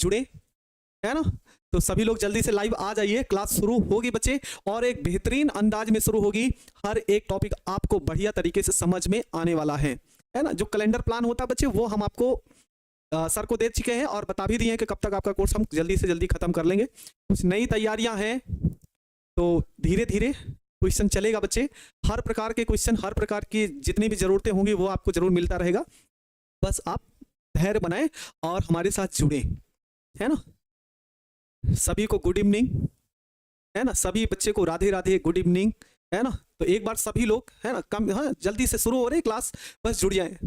जुड़े, है ना। तो सभी लोग जल्दी से लाइव आ जाइए, क्लास शुरू होगी बच्चे, और एक बेहतरीन अंदाज में शुरू होगी। हर एक टॉपिक आपको बढ़िया तरीके से समझ में आने वाला है ना। जो कैलेंडर प्लान होता है बच्चे वो हम आपको सर को दे चुके हैं और बता भी दिए हैं कि कब तक आपका कोर्स हम जल्दी से जल्दी खत्म कर लेंगे। कुछ नई तैयारियां हैं तो धीरे धीरे क्वेश्चन चलेगा बच्चे। हर प्रकार के क्वेश्चन, हर प्रकार की जितनी भी जरूरतें होंगी वो आपको जरूर मिलता रहेगा। बस आप धैर्य बनाएं और हमारे साथ जुड़े, है ना। सभी को गुड इवनिंग, है ना। सभी बच्चे को राधे राधे, गुड इवनिंग, है ना। तो एक बार सभी लोग, है ना, कम, हाँ, जल्दी से शुरू हो रही क्लास, बस जुड़ जाए।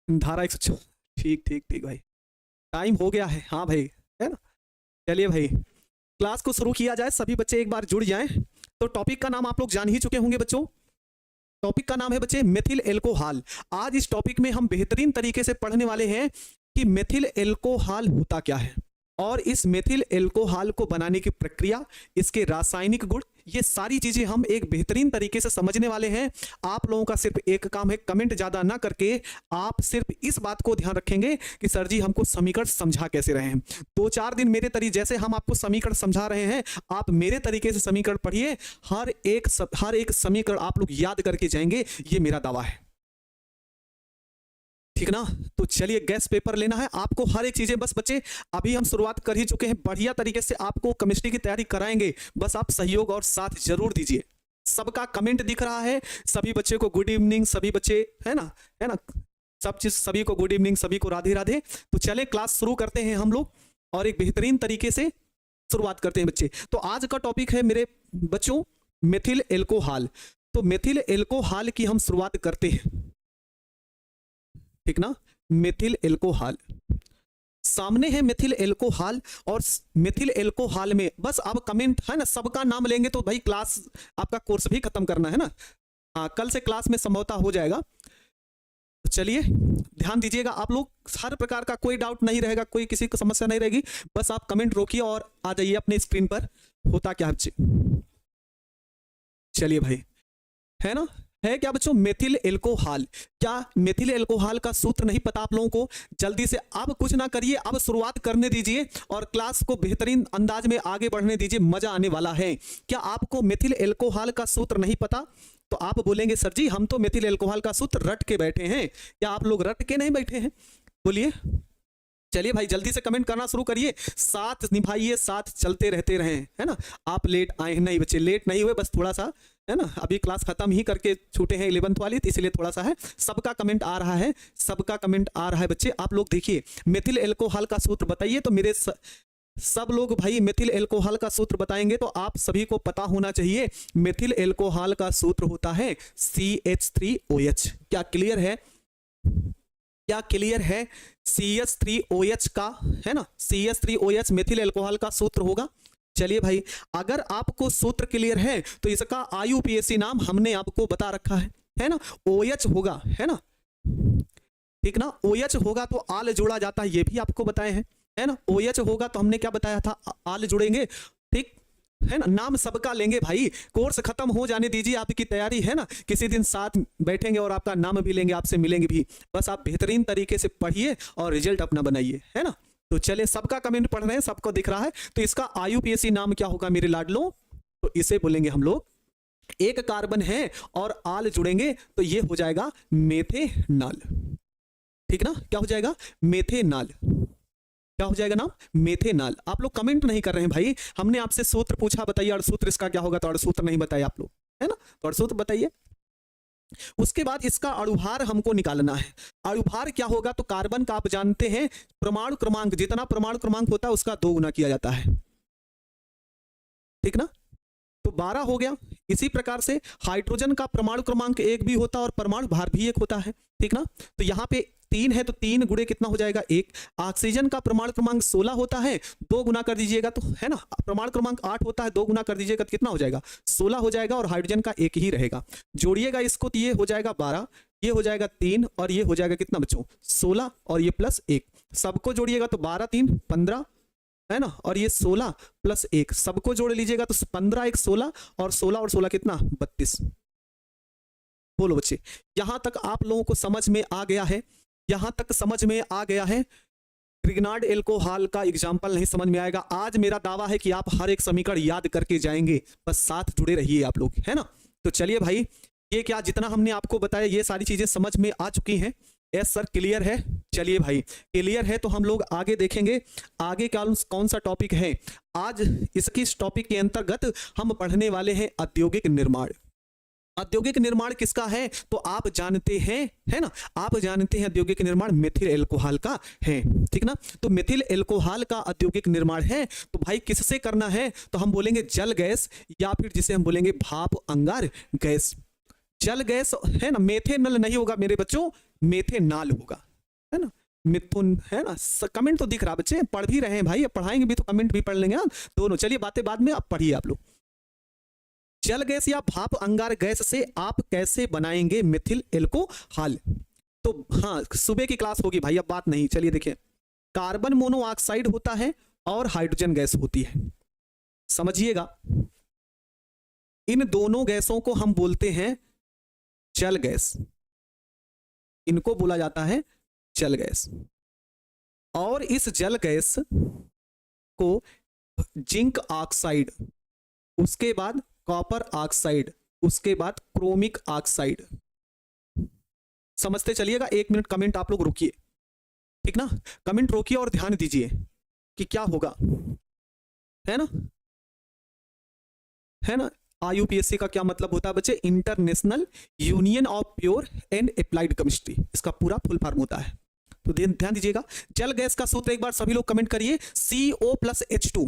धारा 100, ठीक ठीक ठीक भाई, टाइम हो गया है, हाँ भाई, है ना। चलिए भाई क्लास को शुरू किया जाए, सभी बच्चे एक बार जुड़ जाएं। तो टॉपिक का नाम आप लोग जान ही चुके होंगे बच्चों। टॉपिक का नाम है बच्चे मेथिल एल्कोहल। आज इस टॉपिक में हम बेहतरीन तरीके से पढ़ने वाले हैं कि मेथिल एल्कोहल होता क्या है, और इस मेथिल एल्कोहल को बनाने की प्रक्रिया, इसके रासायनिक गुण, ये सारी चीजें हम एक बेहतरीन तरीके से समझने वाले हैं। आप लोगों का सिर्फ एक काम है, कमेंट ज्यादा ना करके आप सिर्फ इस बात को ध्यान रखेंगे कि सर जी हमको समीकरण समझा कैसे रहे हैं। 2-4 दिन मेरे तरीके, जैसे हम आपको समीकरण समझा रहे हैं, आप मेरे तरीके से समीकरण पढ़िए। हर एक समीकरण आप लोग याद करके जाएंगे, ये मेरा दावा है, ठीक ना। तो चलिए गैस पेपर लेना है आपको, हर एक चीजें, बस बच्चे अभी हम शुरुआत कर ही चुके हैं, बढ़िया तरीके से आपको केमिस्ट्री की तैयारी कराएंगे। बस आप सहयोग और साथ जरूर दीजिए। सबका कमेंट दिख रहा है, सभी बच्चे को गुड इवनिंग, सभी बच्चे, है ना, है ना, सब चीज, सभी को गुड इवनिंग, सभी को राधे राधे। तो चले क्लास शुरू करते हैं हम लोग, और एक बेहतरीन तरीके से शुरुआत करते हैं बच्चे। तो आज का टॉपिक है मेरे बच्चों मेथिल एल्कोहल। तो मेथिल एल्कोहल की हम शुरुआत करते हैं, ठीक ना। मेथिल एल्कोहल सामने है, मेथिल एल्कोहल, और मेथिल एल्कोहल में बस अब कमेंट, है ना, सबका नाम लेंगे तो भाई क्लास, आपका कोर्स भी खत्म करना है ना। हाँ, कल से क्लास में संभवतः हो जाएगा। तो चलिए ध्यान दीजिएगा आप लोग, हर प्रकार का कोई डाउट नहीं रहेगा, कोई किसी को समस्या नहीं रहेगी। बस आप कमेंट रोकिए और आ जाइए अपने स्क्रीन पर, होता क्या है। चलिए भाई, है ना, है क्या बच्चों मेथिल एल्कोहल। क्या मेथिल एल्कोहल का सूत्र नहीं पता आप लोगों को? जल्दी से अब कुछ ना करिए, अब शुरुआत करने दीजिए और क्लास को बेहतरीन अंदाज में आगे बढ़ने दीजिए, मजा आने वाला है। क्या आपको मेथिल एल्कोहल का सूत्र नहीं पता? तो आप बोलेंगे सर जी हम तो मेथिल एल्कोहल का सूत्र रट के बैठे हैं। क्या आप लोग रट के नहीं बैठे हैं? बोलिए। चलिए भाई जल्दी से कमेंट करना शुरू करिए, साथ निभाइए, साथ चलते रहते रहें, है ना। आप लेट आए हैं, नहीं बच्चे लेट नहीं हुए, बस थोड़ा सा, है ना, अभी क्लास खत्म ही करके छूटे हैं 11th वाली, तो इसलिए थोड़ा सा है। सबका कमेंट आ रहा है, सबका कमेंट आ रहा है बच्चे। आप लोग देखिए मेथिल एल्कोहल का सूत्र बताइए, तो मेरे सब लोग भाई मेथिल एल्कोहल का सूत्र बताएंगे तो आप सभी को पता होना चाहिए। मेथिल एल्कोहल का सूत्र होता है CH3OH। क्या क्लियर है? क्या क्लियर है? CH3OH का, है ना, CH3OH मेथिल एल्कोहल का सूत्र होगा। चलिए भाई, अगर आपको सूत्र क्लियर है तो इसका IUPAC नाम हमने आपको बता रखा है ना। OH होगा, है ना, ठीक ना। OH होगा तो आल जोड़ा जाता है, ये भी आपको बताए हैं, है ना। OH होगा तो हमने क्या बताया था, आल जुड़ेंगे, ठीक है ना। नाम सबका लेंगे भाई, कोर्स खत्म हो जाने दीजिए, आपकी तैयारी, है ना, किसी दिन साथ बैठेंगे और आपका नाम भी लेंगे, आपसे मिलेंगे भी। बस आप बेहतरीन तरीके से पढ़िए और रिजल्ट अपना बनाइए, है ना। तो चलिए सबका कमेंट पढ़ रहे हैं, सबको दिख रहा है। तो इसका IUPAC नाम क्या होगा मेरे लाडलों? तो इसे बोलेंगे हम लोग, एक कार्बन है और आल जुड़ेंगे तो ये हो जाएगा मेथेनॉल, ठीक ना। क्या हो जाएगा? मेथेनॉल। क्या हो जाएगा नाम? मेथेनॉल। आप लोग कमेंट नहीं कर रहे हैं भाई, हमने आपसे सूत्र पूछा, बताइए अणुसूत्र इसका क्या होगा, तो अणुसूत्र नहीं बताया आप लोग, है ना। तो अणुसूत्र बताइए। उसके बाद इसका अणुभार हमको निकालना है। अणुभार क्या होगा? तो कार्बन का आप जानते हैं परमाणु क्रमांक, जितना परमाणु क्रमांक होता है उसका 2 गुना किया जाता है, ठीक ना। तो 12 हो गया। इसी प्रकार से हाइड्रोजन का परमाणु क्रमांक 1 भी होता है और परमाणु भार भी 1 होता है, ठीक ना। तो यहाँ पे 3 है तो 3 गुणे कितना हो जाएगा? 1। ऑक्सीजन का परमाणु क्रमांक 16 होता है, 2 गुना कर दीजिएगा तो, है ना, परमाणु क्रमांक 8 होता है, 2 गुना कर दीजिएगा तो कितना हो जाएगा? 16 हो जाएगा, और हाइड्रोजन का 1 ही रहेगा। जोड़िएगा इसको तो ये हो जाएगा 12, ये हो जाएगा 3, और ये हो जाएगा कितना बच्चों? 16, और ये प्लस 1। सबको जोड़िएगा तो 12 3 15, है ना, और ये 16 प्लस 1, सबको जोड़ लीजिएगा तो 15 1 16, और 16 और 16 कितना? 32। बोलो बच्चे, यहां तक आप लोगों को समझ में आ गया है? यहां तक समझ में आ गया है? ग्रिग्नार्ड एल्कोहल का एग्जाम्पल नहीं समझ में आएगा। आज मेरा दावा है कि आप हर एक समीकरण याद करके जाएंगे, बस साथ जुड़े रहिए आप लोग, है ना। तो चलिए भाई, ये क्या जितना हमने आपको बताया ये सारी चीजें समझ में आ चुकी हैं। यस सर, क्लियर है। चलिए भाई, क्लियर है तो हम लोग आगे देखेंगे। आगे कौन सा टॉपिक है आज। इसकी टॉपिक के अंतर्गत हम पढ़ने वाले हैं औद्योगिक निर्माण। औद्योगिक निर्माण किसका है तो आप जानते हैं, है ना, आप जानते हैं औद्योगिक निर्माण मेथिल एल्कोहल का है, ठीक ना। तो मेथिल एल्कोहल का औद्योगिक निर्माण है तो भाई किससे करना है तो हम बोलेंगे जल गैस, या फिर जिसे हम बोलेंगे भाप अंगार गैस। जल गैस है ना, मेथेनल नहीं होगा मेरे बच्चों, मेथेनॉल होगा, है ना। मिथुन है ना, कमेंट तो दिख रहा बच्चे, पढ़ भी रहे हैं भाई, पढ़ाएंगे भी तो कमेंट भी पढ़ लेंगे दोनों। चलिए बातें बाद में, आप पढ़िए आप लोग। जल गैस या भाप अंगार गैस से आप कैसे बनाएंगे मेथिल एल्कोहल। तो हाँ, सुबह की क्लास होगी भाई, अब बात नहीं। चलिए देखिए, कार्बन मोनोऑक्साइड होता है और हाइड्रोजन गैस होती है, समझिएगा। इन दोनों गैसों को हम बोलते हैं जल गैस, इनको बोला जाता है जल गैस। और इस जल गैस को जिंक ऑक्साइड, उसके बाद कॉपर ऑक्साइड, उसके बाद क्रोमिक ऑक्साइड, समझते चलिएगा। 1 मिनट कमेंट आप लोग रोकिए, ठीक ना, कमेंट रोकिए और ध्यान दीजिए कि क्या होगा, है ना, है ना। IUPAC का क्या मतलब होता है बच्चे, international union of pure and applied chemistry, इसका पूरा फुल फॉर्म होता है। तो ध्यान दीजिएगा। जल गैस का सूत्र एक बार सभी लोग कमेंट करिए, CO+H2।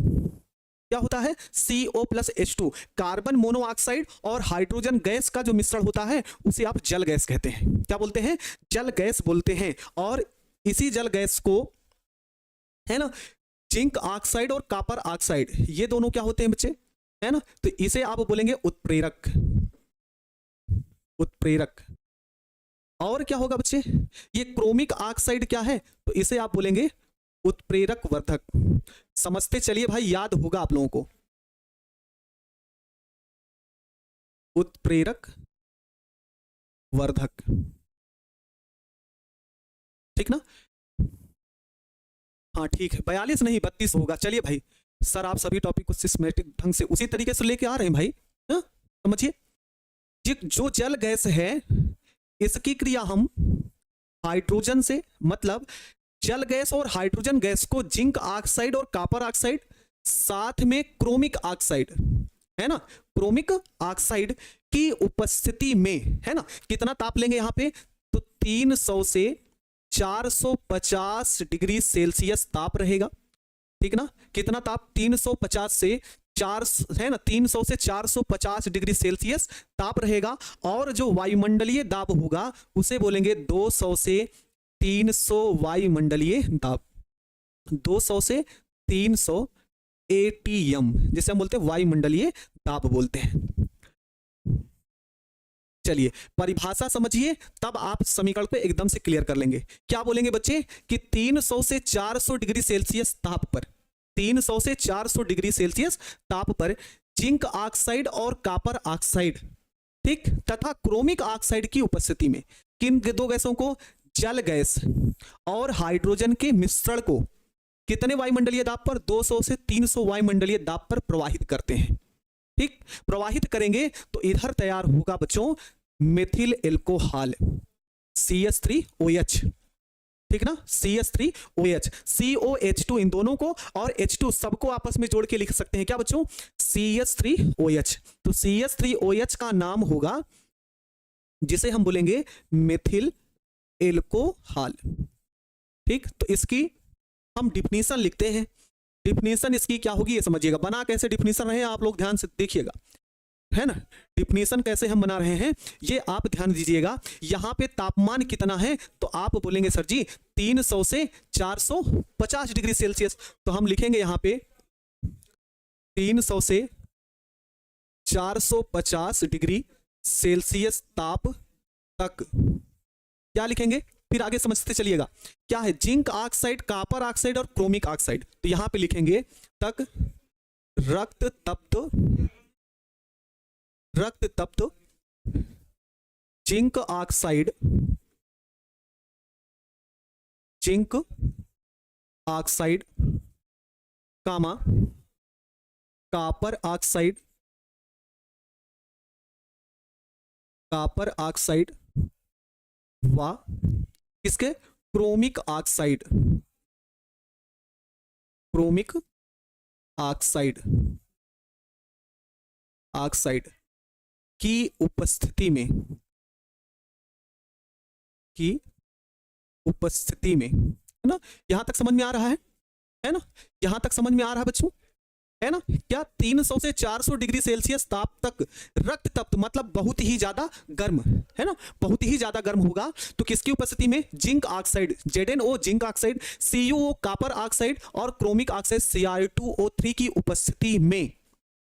क्या होता है, CO+H2। कार्बन मोनोऑक्साइड और हाइड्रोजन गैस का जो मिश्रण होता है उसे आप जल गैस कहते हैं। क्या बोलते हैं, जल गैस बोलते हैं। और इसी जल गैस को, है ना, जिंक ऑक्साइड और कॉपर ऑक्साइड, ये दोनों क्या होते हैं बच्चे, है ना, तो इसे आप बोलेंगे उत्प्रेरक, उत्प्रेरक। और क्या होगा बच्चे, ये क्रोमिक ऑक्साइड क्या है तो इसे आप बोलेंगे उत्प्रेरक वर्धक। समझते चलिए भाई, याद होगा आप लोगों को, उत्प्रेरक वर्धक, ठीक ना। हाँ ठीक है, 42 नहीं 32 होगा। चलिए भाई, सर आप सभी टॉपिक को सिस्टमैटिक ढंग से उसी तरीके से लेके आ रहे हैं भाई, हाँ समझिए। जो जल गैस है इसकी क्रिया हम हाइड्रोजन से, मतलब जल गैस और हाइड्रोजन गैस को जिंक ऑक्साइड और कॉपर ऑक्साइड, साथ में क्रोमिक ऑक्साइड, है ना, क्रोमिक ऑक्साइड की उपस्थिति में, है ना, कितना ताप लेंगे यहां पे तो 300 से 450 डिग्री सेल्सियस ताप रहेगा, ठीक ना। कितना ताप, 350 से 400, है ना, 300 से 450 डिग्री सेल्सियस ताप रहेगा। और जो वायुमंडलीय दाब होगा उसे बोलेंगे 200 से 300 वायुमंडलीय दाब, 200 से 300 ATM, जिसे हम बोलते हैं वायुमंडलीय दाब बोलते हैं। चलिए परिभाषा समझिए, तब आप समीकरण को एकदम से क्लियर कर लेंगे। क्या बोलेंगे बच्चे कि 300 से 400 डिग्री सेल्सियस ताप पर, 300 से 400 डिग्री सेल्सियस ताप पर जिंक ऑक्साइड और कॉपर ऑक्साइड, ठीक, तथा क्रोमिक ऑक्साइड की उपस्थिति में किन दो गैसों को, जल गैस और हाइड्रोजन के मिश्रण को कितने वायुमंडलीय दाब पर, 200 से 300 वायुमंडलीय दाब पर प्रवाहित करते हैं, ठीक। प्रवाहित करेंगे तो इधर तैयार होगा बच्चों मेथिल एल्कोहल, CH3OH, ठीक ना, CH3OH, COH2 इन दोनों को और H2 सबको आपस में जोड़ के लिख सकते हैं क्या बच्चों, CH3OH। तो CH3OH का नाम होगा जिसे हम बोलेंगे मेथिल एल्कोहल, ठीक। तो इसकी हम डिफिनीशन लिखते हैं। डिफिनीशन इसकी क्या होगी ये समझिएगा, बना कैसे डिफिनीशन रहे आप लोग ध्यान से देखिएगा, है ना। डिफिनीशन कैसे हम बना रहे हैं ये आप ध्यान दीजिएगा। यहां पे तापमान कितना है तो आप बोलेंगे सर जी 300 से 450 डिग्री सेल्सियस, तो हम लिखेंगे यहां पे 300 से 450 डिग्री सेल्सियस ताप तक, क्या लिखेंगे फिर आगे समझते चलिएगा। क्या है, जिंक ऑक्साइड, कॉपर ऑक्साइड और क्रोमिक ऑक्साइड, तो यहां पे लिखेंगे तक रक्त तप्त जिंक ऑक्साइड, जिंक ऑक्साइड कामा कॉपर ऑक्साइड, कॉपर ऑक्साइड व किसके chromic oxide, chromic oxide oxide की उपस्थिति में, की उपस्थिति में, है ना। यहां तक समझ में आ रहा है ना, यहां तक समझ में आ रहा है बच्चों, है ना। क्या 300 से 400 डिग्री सेल्सियस ताप तक रक्त तप्त मतलब बहुत ही ज्यादा गर्म, है ना, बहुत ही ज्यादा गर्म होगा तो किसकी उपस्थिति में, zinc oxide ZnO zinc oxide, CuO copper oxide और क्रोमिक ऑक्साइड Cr2O3 की उपस्थिति में,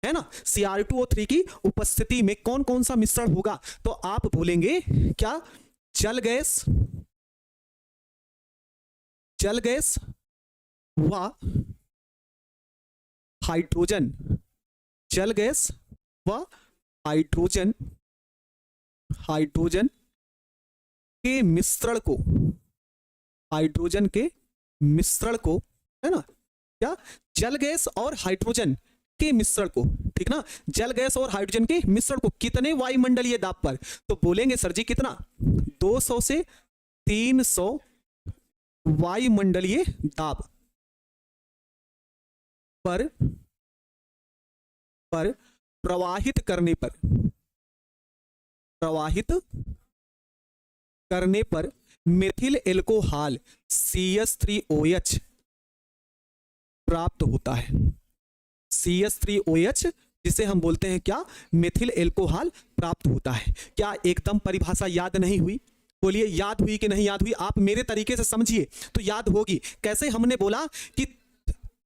है ना, Cr2O3 की उपस्थिति में कौन कौन सा मिश्रण होगा, तो आप बोलेंगे क्या, जल गैस, जल गैस व हाइड्रोजन, जल गैस व हाइड्रोजन, हाइड्रोजन के मिश्रण को, हाइड्रोजन के मिश्रण को, है ना, क्या, जल गैस और हाइड्रोजन के मिश्रण को, ठीक ना, जल गैस और हाइड्रोजन के मिश्रण को कितने वायुमंडलीय दाब पर, तो बोलेंगे सर जी कितना, 200 से 300 वायुमंडलीय दाब पर प्रवाहित करने पर, प्रवाहित करने पर मेथिल एल्कोहल CH3OH प्राप्त होता है। CH3OH जिसे हम बोलते हैं क्या, मेथिल एल्कोहल प्राप्त होता है। क्या एकदम परिभाषा याद नहीं हुई, बोलिए याद हुई कि नहीं याद हुई, आप मेरे तरीके से समझिए तो याद होगी। कैसे, हमने बोला कि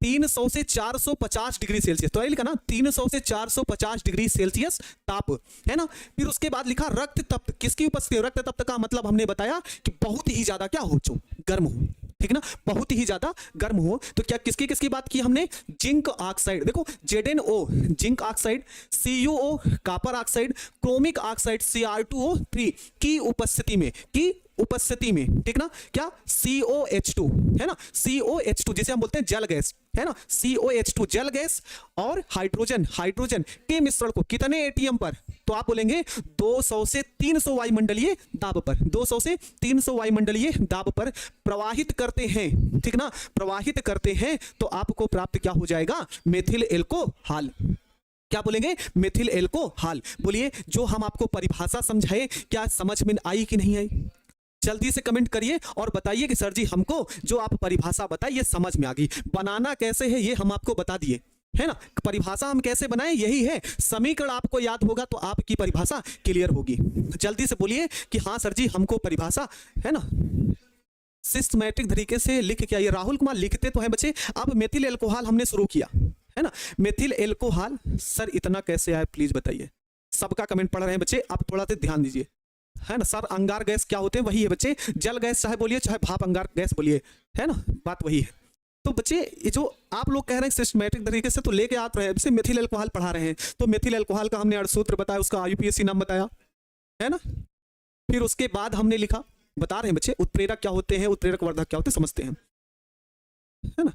300 से 450 डिग्री सेल्सियस, तो लिखा ना 300 से 450 डिग्री सेल्सियस ताप, है ना। फिर उसके बाद लिखा रक्त तप्त, किसकी उपस्थिति, रक्त तप्त का मतलब हमने बताया कि बहुत ही ज्यादा क्या हो, गर्म हो, ठीक ना, बहुत ही ज्यादा गर्म हो। तो क्या किसकी किसकी बात की हमने, जिंक ऑक्साइड, देखो ZnO zinc oxide, CuO copper oxide, chromic oxide Cr2O3 की उपस्थिति में, की उपस्थिति में, ठीक ना, क्या COH2, है ना, COH2 जिसे हम बोलते हैं जल गैस, है ना, COH2 जल गैस और हाइड्रोजन, हाइड्रोजन के मिश्रण को कितने ATM पर, तो आप बोलेंगे 200 से 300 वायुमंडलीय दाब पर, 200 से 300 वायुमंडलीय दाब पर प्रवाहित करते हैं, ठीक ना, प्रवाहित करते हैं तो आपको प्राप्त क्या हो जाएगा, मेथिल एल्कोहल। क्या बोलेंगे, मेथिल एल्कोहल। बोलिए जो हम आपको परिभाषा समझाए क्या समझ में आई कि नहीं आई, जल्दी से कमेंट करिए और बताइए कि सर जी हमको जो आप परिभाषा बताई ये समझ में आ गई। बनाना कैसे है ये हम आपको बता दिए, है ना, परिभाषा हम कैसे बनाएं यही है, समीकरण आपको याद होगा तो आपकी परिभाषा क्लियर होगी। जल्दी से बोलिए कि हाँ सर जी हमको परिभाषा, है ना, सिस्टमैटिक तरीके से लिख के आइए। राहुल कुमार लिखते तो है बच्चे। अब मेथिल एल्कोहल हमने शुरू किया, है ना, मेथिल एल्कोहल सर इतना कैसे आया प्लीज बताइए। सबका कमेंट पढ़ रहे हैं बच्चे, आप थोड़ा सा ध्यान दीजिए, है ना। सर अंगार गैस क्या होते हैं, वही है बच्चे, जल गैस चाहे बोलिए चाहे भाप अंगार गैस बोलिए, है ना, बात वही है। तो बच्चे ये जो आप लोग कह रहे हैं सिस्टमैटिक तरीके से तो लेके आ रहे हैं, जैसे मेथिल एल्कोहल पढ़ा रहे हैं तो मेथिल एल्कोहल का हमने अणुसूत्र बताया, उसका IUPAC नाम बताया, है ना। फिर उसके बाद हमने लिखा, बता रहे हैं बच्चे उत्प्रेरक क्या होते हैं, उत्प्रेरक वर्धक क्या होते हैं, समझते हैं, है ना।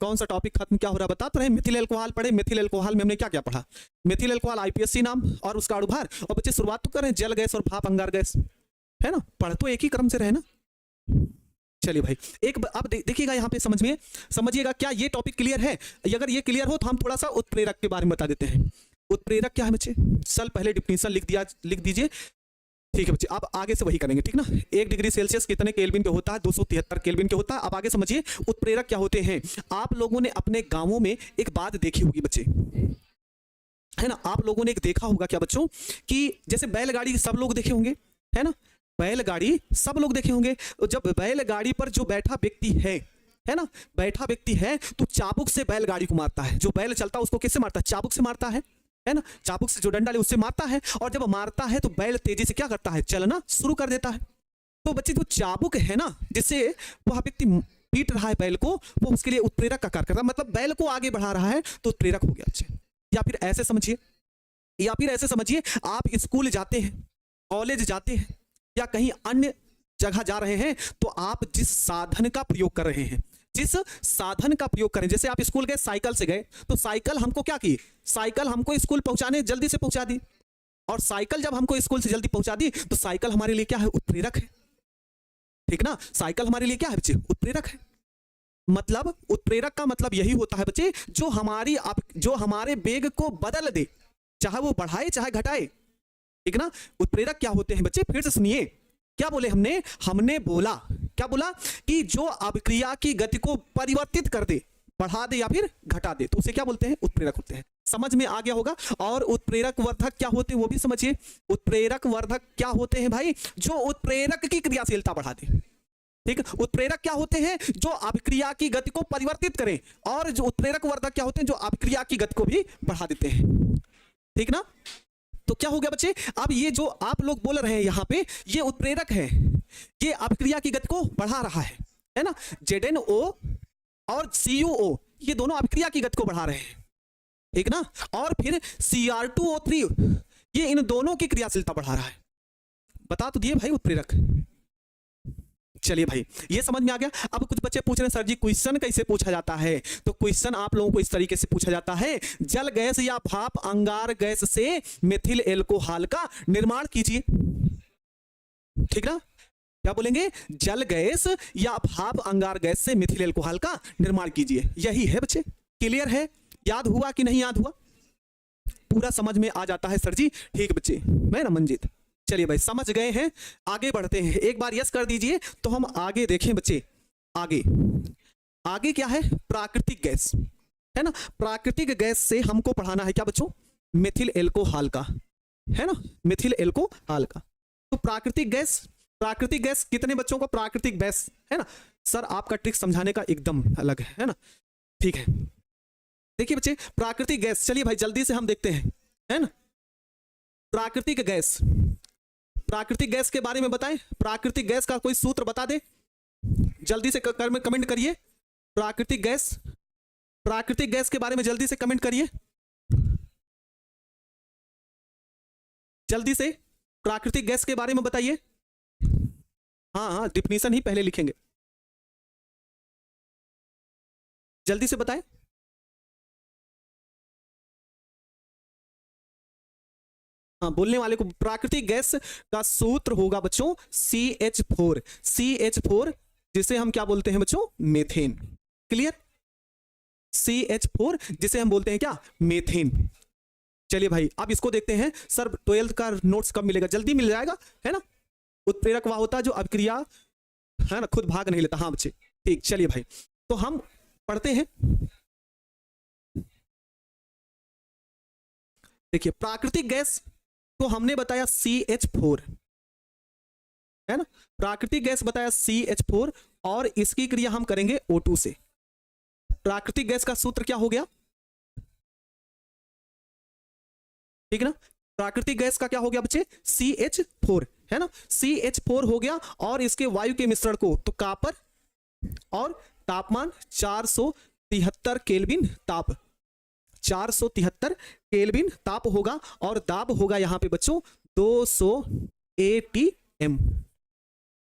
कौन सा टॉपिक खत्म क्या हो रहा है बता तो रहे, मेथिल एल्कोहल पढ़े। मेथिल एल्कोहल में हमने क्या क्या पढ़ा, मेथिल एल्कोहल IUPAC नाम और उसका अणुभार, और बच्चे शुरुआत तो कर रहे हैं जल गैस और भाप अंगार गैस, है ना, पढ़ तो एक ही क्रम से रहे ना। चलिए भाई एक अब देखिएगा यहाँ पे समझ में, समझिएगा क्या ये टॉपिक क्लियर है। अगर ये क्लियर हो तो हम थोड़ा सा उत्प्रेरक के बारे में बता देते हैं। उत्प्रेरक क्या है बच्चे, चल पहले डिफिनीशन लिख दीजिए, ठीक है बच्चे। आप आगे से वही करेंगे, ठीक ना। 1 डिग्री सेल्सियस कितने केल्विन के होता है, 273 केल्विन के होता है। अब आगे समझिए उत्प्रेरक क्या होते हैं। आप लोगों ने अपने गांवों में एक बात देखी होगी बच्चे, है ना, आप लोगों ने एक देखा होगा क्या बच्चों कि जैसे बैलगाड़ी सब लोग देखे होंगे, है ना, बैलगाड़ी सब लोग देखे होंगे। जब बैलगाड़ी पर जो बैठा व्यक्ति है ना, बैठा व्यक्ति है तो चाबुक से बैलगाड़ी को मारता है। जो बैल चलता है उसको किससे मारता है, चाबुक से मारता है ना, चाबुक से जो डंडा है उससे मारता है। और जब मारता है तो बैल तेजी से क्या करता है, चलना शुरू कर देता है। तो बच्चे जो चाबुक है ना, जिससे वह व्यक्ति पीट रहा है बैल को, वो उसके लिए उत्प्रेरक का कार्य करता है, मतलब बैल को आगे बढ़ा रहा है तो उत्प्रेरक हो गया बच्चे। या फिर ऐसे समझिए, या फिर ऐसे समझिए आप स्कूल जाते हैं, कॉलेज जाते हैं या कहीं अन्य जगह जा रहे हैं तो आप जिस साधन का प्रयोग कर रहे हैं, जिस साधन का प्रयोग करें, जैसे आप स्कूल गए साइकिल से गए, तो साइकिल हमको क्या की, साइकिल हमको स्कूल पहुंचाने जल्दी से पहुंचा दी, और साइकिल जब हमको स्कूल से जल्दी पहुंचा दी तो साइकिल हमारे लिए क्या है, उत्प्रेरक है, ठीक ना। साइकिल हमारे लिए क्या है बच्चे, उत्प्रेरक है। मतलब उत्प्रेरक का मतलब यही होता है बच्चे, जो हमारे वेग को बदल दे, चाहे वो बढ़ाए चाहे घटाए, ठीक ना। उत्प्रेरक क्या होते हैं बच्चे, फिर से सुनिए, क्या बोले हमने बोला, क्या बोला कि जो अभिक्रिया की गति को परिवर्तित कर दे, बढ़ा दे या फिर घटा दे, तो उसे क्या बोलते हैं, उत्प्रेरक होते हैं। समझ में आ गया होगा। और उत्प्रेरक वर्धक क्या होते हैं वो भी समझिए। उत्प्रेरक वर्धक क्या होते हैं भाई, जो उत्प्रेरक की क्रियाशीलता बढ़ा दे, ठीक। उत्प्रेरक क्या होते हैं, जो अभिक्रिया की गति को परिवर्तित करें, और जो उत्प्रेरक वर्धक क्या होते हैं, जो अभिक्रिया की गति को भी बढ़ा देते हैं, ठीक ना। तो क्या हो गया बच्चे, अब ये जो आप लोग बोल रहे हैं यहां पे, ये उत्प्रेरक है, ये अभिक्रिया की गति को बढ़ा रहा है ना। ZnO और CuO ये दोनों अभिक्रिया की गति को बढ़ा रहे हैं, ठीक ना। और फिर Cr2O3 ये इन दोनों की क्रियाशीलता बढ़ा रहा है। बता तो दिए भाई उत्प्रेरक। चलिए भाई ये समझ में आ गया। अब कुछ बच्चे पूछ रहे हैं सर जी क्वेश्चन कैसे पूछा जाता है, तो क्वेश्चन आप लोगों को इस तरीके से पूछा जाता है, जल गैस या भाप अंगार गैस से मेथिल एल्कोहल का निर्माण कीजिए, ठीक ना। क्या बोलेंगे, जल गैस या भाप अंगार गैस से मेथिल एल्कोहल का निर्माण कीजिए। यही है बच्चे, क्लियर है, याद हुआ कि नहीं याद हुआ, पूरा समझ में आ जाता है सर जी, ठीक बच्चे, मैं ना मंजित। चलिए भाई समझ गए हैं, आगे बढ़ते हैं। एक बार यस कर दीजिए तो हम आगे देखें बच्चे। आगे क्या है, प्राकृतिक गैस है ना। प्राकृतिक गैस से हमको पढ़ाना है क्या बच्चों, मेथिल एल्कोहल का, है ना, मेथिल एल्कोहल का। तो प्राकृतिक गैस कितने बच्चों को प्राकृतिक गैस है ना। सर आपका ट्रिक समझाने का एकदम अलग है ना, ठीक है। देखिए बच्चे प्राकृतिक गैस, चलिए भाई जल्दी से हम देखते हैं, है ना। प्राकृतिक गैस के बारे में बताएं, प्राकृतिक गैस का कोई सूत्र बता दे, जल्दी से कमेंट करिए। प्राकृतिक गैस के बारे में जल्दी से कमेंट करिए, जल्दी से प्राकृतिक गैस के बारे में बताइए। हाँ डिफिनीशन ही पहले लिखेंगे, जल्दी से बताएं। हाँ बोलने वाले को, प्राकृतिक गैस का सूत्र होगा बच्चों CH4 जिसे हम क्या बोलते हैं बच्चों, मेथेन। क्लियर, CH4 जिसे हम बोलते हैं क्या, मेथेन। चलिए भाई अब इसको देखते हैं। सर 12th का नोट्स कब मिलेगा, जल्दी मिल जाएगा, है ना। उत्प्रेरक वह होता है जो अभिक्रिया है ना खुद भाग नहीं लेता। हाँ बच्चे ठीक, चलिए भाई तो हम पढ़ते हैं। देखिए प्राकृतिक गैस तो हमने बताया CH4 है ना, प्राकृतिक गैस बताया CH4 और इसकी क्रिया हम करेंगे O2 से। प्राकृतिक गैस का सूत्र क्या हो गया, ठीक है ना। प्राकृतिक गैस का क्या हो गया बच्चे, CH4 है ना, CH4 हो गया। और इसके वायु के मिश्रण को तो कॉपर और तापमान 473 केल्विन ताप, 473 केल्विन ताप होगा। और दाब होगा यहां पे बच्चों 200 ATM,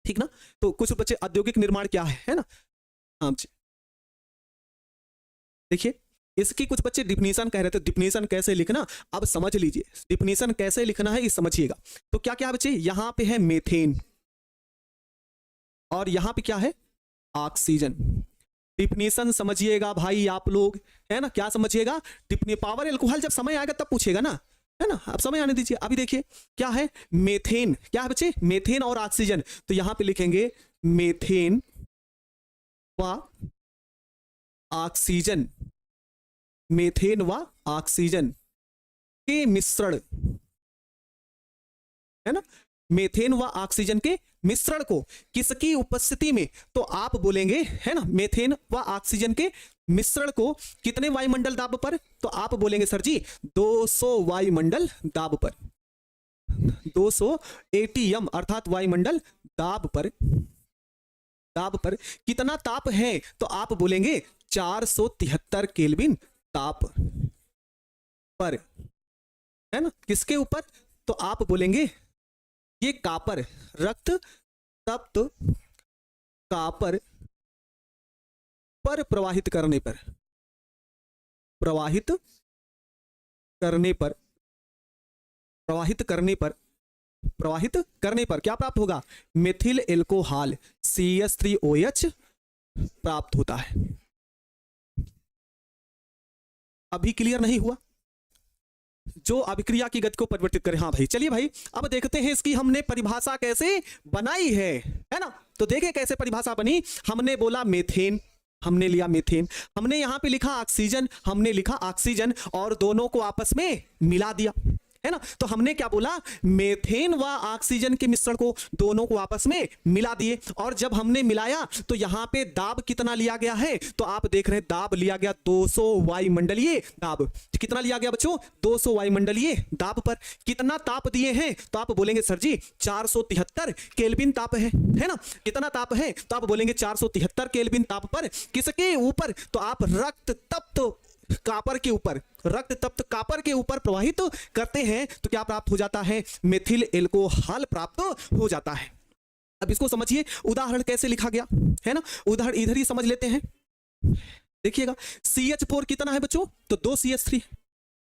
ठीक ना। तो कुछ बच्चे औद्योगिक निर्माण क्या है ना। हाँ देखिए इसकी कुछ बच्चे डिफिनीशन कह रहे थे, डिफिनीशन कैसे लिखना अब समझ लीजिए, डिफिनीशन कैसे लिखना है ये समझिएगा। तो क्या क्या बच्चे, यहां पे है मेथेन और यहां पे क्या है ऑक्सीजन। डिफिनीशन समझिएगा भाई आप लोग, है ना। क्या समझिएगा, पावर एल्कोहल जब समय आएगा तब पूछेगा ना, है ना। अब समय आने दीजिए। अभी देखिए क्या है मेथेन, क्या है बच्चे, मेथेन और ऑक्सीजन। तो यहां पे लिखेंगे मेथेन व ऑक्सीजन, मेथेन व ऑक्सीजन के मिश्रण, है ना। मेथेन व ऑक्सीजन के मिश्रण को किसकी उपस्थिति में, तो आप बोलेंगे है ना, मेथेन व ऑक्सीजन के मिश्रण को कितने वायुमंडल दाब पर, तो आप बोलेंगे सर जी 200 वायुमंडल दाब पर, 200 ATM अर्थात वायुमंडल दाब पर। दाब पर कितना ताप है, तो आप बोलेंगे 473 केल्विन ताप पर, है ना। किसके ऊपर, तो आप बोलेंगे ये कॉपर, रक्त तप्त कॉपर पर प्रवाहित करने पर, प्रवाहित करने पर, प्रवाहित करने पर, प्रवाहित करने पर क्या प्राप्त होगा? मेथिल एल्कोहल CH3OH प्राप्त होता है। अभी क्लियर नहीं हुआ? जो अभिक्रिया की गति को परिवर्तित करे। हाँ भाई, चलिए भाई अब देखते हैं इसकी हमने परिभाषा कैसे बनाई है ना। तो देखें कैसे परिभाषा बनी। हमने बोला मेथेन, हमने लिया मेथेन, हमने यहां पे लिखा ऑक्सीजन, हमने लिखा ऑक्सीजन और दोनों को आपस में मिला दिया, है ना। तो हमने क्या बोला? मेथेन व ऑक्सीजन के मिश्रण को दोनों को आपस में मिला दिए और जब हमने मिलाया तो यहां पे दाब कितना लिया गया है? तो आप देख रहे हैं दाब लिया गया 200 वायुमंडलीय दाब। कितना लिया गया बच्चों? 200 वायुमंडलीय दाब पर कितना ताप दिए हैं? तो आप बोलेंगे सर जी 473 केल्विन ताप है ना। कितना ताप है? तो आप बोलेंगे 473 केल्विन ताप पर। किसके ऊपर? तो आप रक्त तप्त कापर के ऊपर, रक्त तप्त कापर के ऊपर प्रवाहित करते हैं तो क्या प्राप्त हो जाता है? मेथिल एल्कोहल प्राप्त हो जाता है। अब इसको समझिए उदाहरण कैसे लिखा गया है ना। उदाहरण इधर ही समझ लेते हैं। देखिएगा CH4 कितना है बच्चों? तो 2 CH3,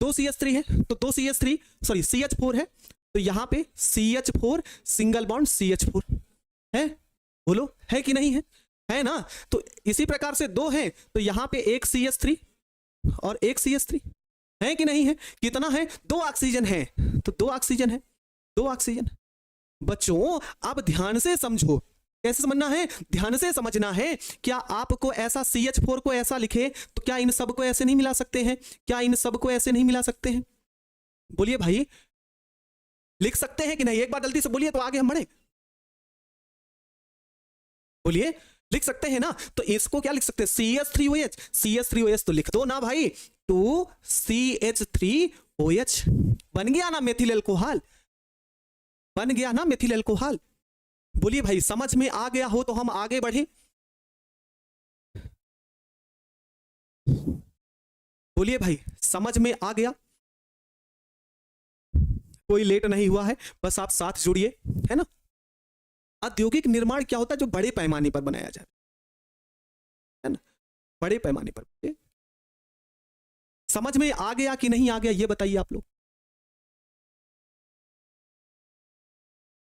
2 CH3 है तो 2 CH3 सॉरी CH4 है तो यहां पे CH4 सिंगल बॉन्ड CH4 है। बोलो है कि नहीं है ना। तो इसी प्रकार से 2 है तो यहां पे एक CH3 और एक CH3 है कि नहीं है? कितना है? 2 ऑक्सीजन है तो 2 ऑक्सीजन है, 2 ऑक्सीजन। बच्चों अब ध्यान से समझो, कैसे समझना है? ध्यान से समझना है। क्या आपको ऐसा CH4 को ऐसा लिखे तो क्या इन सब को ऐसे नहीं मिला सकते हैं? क्या इन सब को ऐसे नहीं मिला सकते हैं? बोलिए भाई, लिख सकते हैं कि नहीं? एक बार जल्दी से बोलिए तो आगे हम बढ़े। बोलिए, लिख सकते हैं ना। तो इसको क्या लिख सकते हैं? CH3OH, CH3OH तो लिख दो ना भाई, 2CH3OH बन गया ना मेथिल एल्कोहल, बन गया ना मेथिल एल्कोहल। बोलिए भाई समझ में आ गया हो तो हम आगे बढ़े। बोलिए भाई समझ में आ गया? कोई लेट नहीं हुआ है, बस आप साथ जुड़िए, है ना। औद्योगिक निर्माण क्या होता है? जो बड़े पैमाने पर बनाया जाता है ना, बड़े पैमाने पर। समझ में आ गया कि नहीं आ गया ये बताइए आप लोग।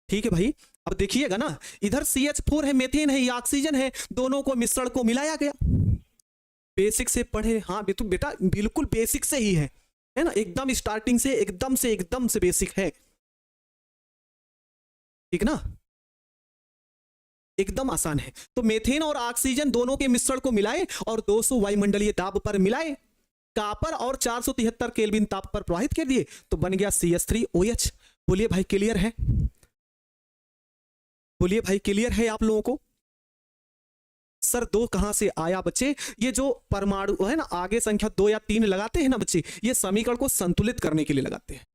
ठीक है भाई, अब देखिएगा ना, इधर CH4 है, मेथेन है, ये ऑक्सीजन है, दोनों को मिश्रण को मिलाया गया। बेसिक से पढ़े? हाँ बेटा बिल्कुल बेसिक से ही है ना, एकदम स्टार्टिंग से एकदम से बेसिक है, ठीक ना, एकदम आसान है। तो मेथेन और ऑक्सीजन दोनों के मिश्रण को मिलाए और 200 वायुमंडलीय दाब पर मिलाए, कापर और 473 केल्विन ताप पर प्रवाहित कर दिए तो बन गया CH3OH। बोलिए भाई क्लियर है? बोलिए भाई क्लियर है आप लोगों को? सर 2 कहां से आया बच्चे? ये जो परमाणु है ना, आगे संख्या 2 या 3 लगाते हैं ना बच्चे, ये समीकरण को संतुलित करने के लिए लगाते हैं,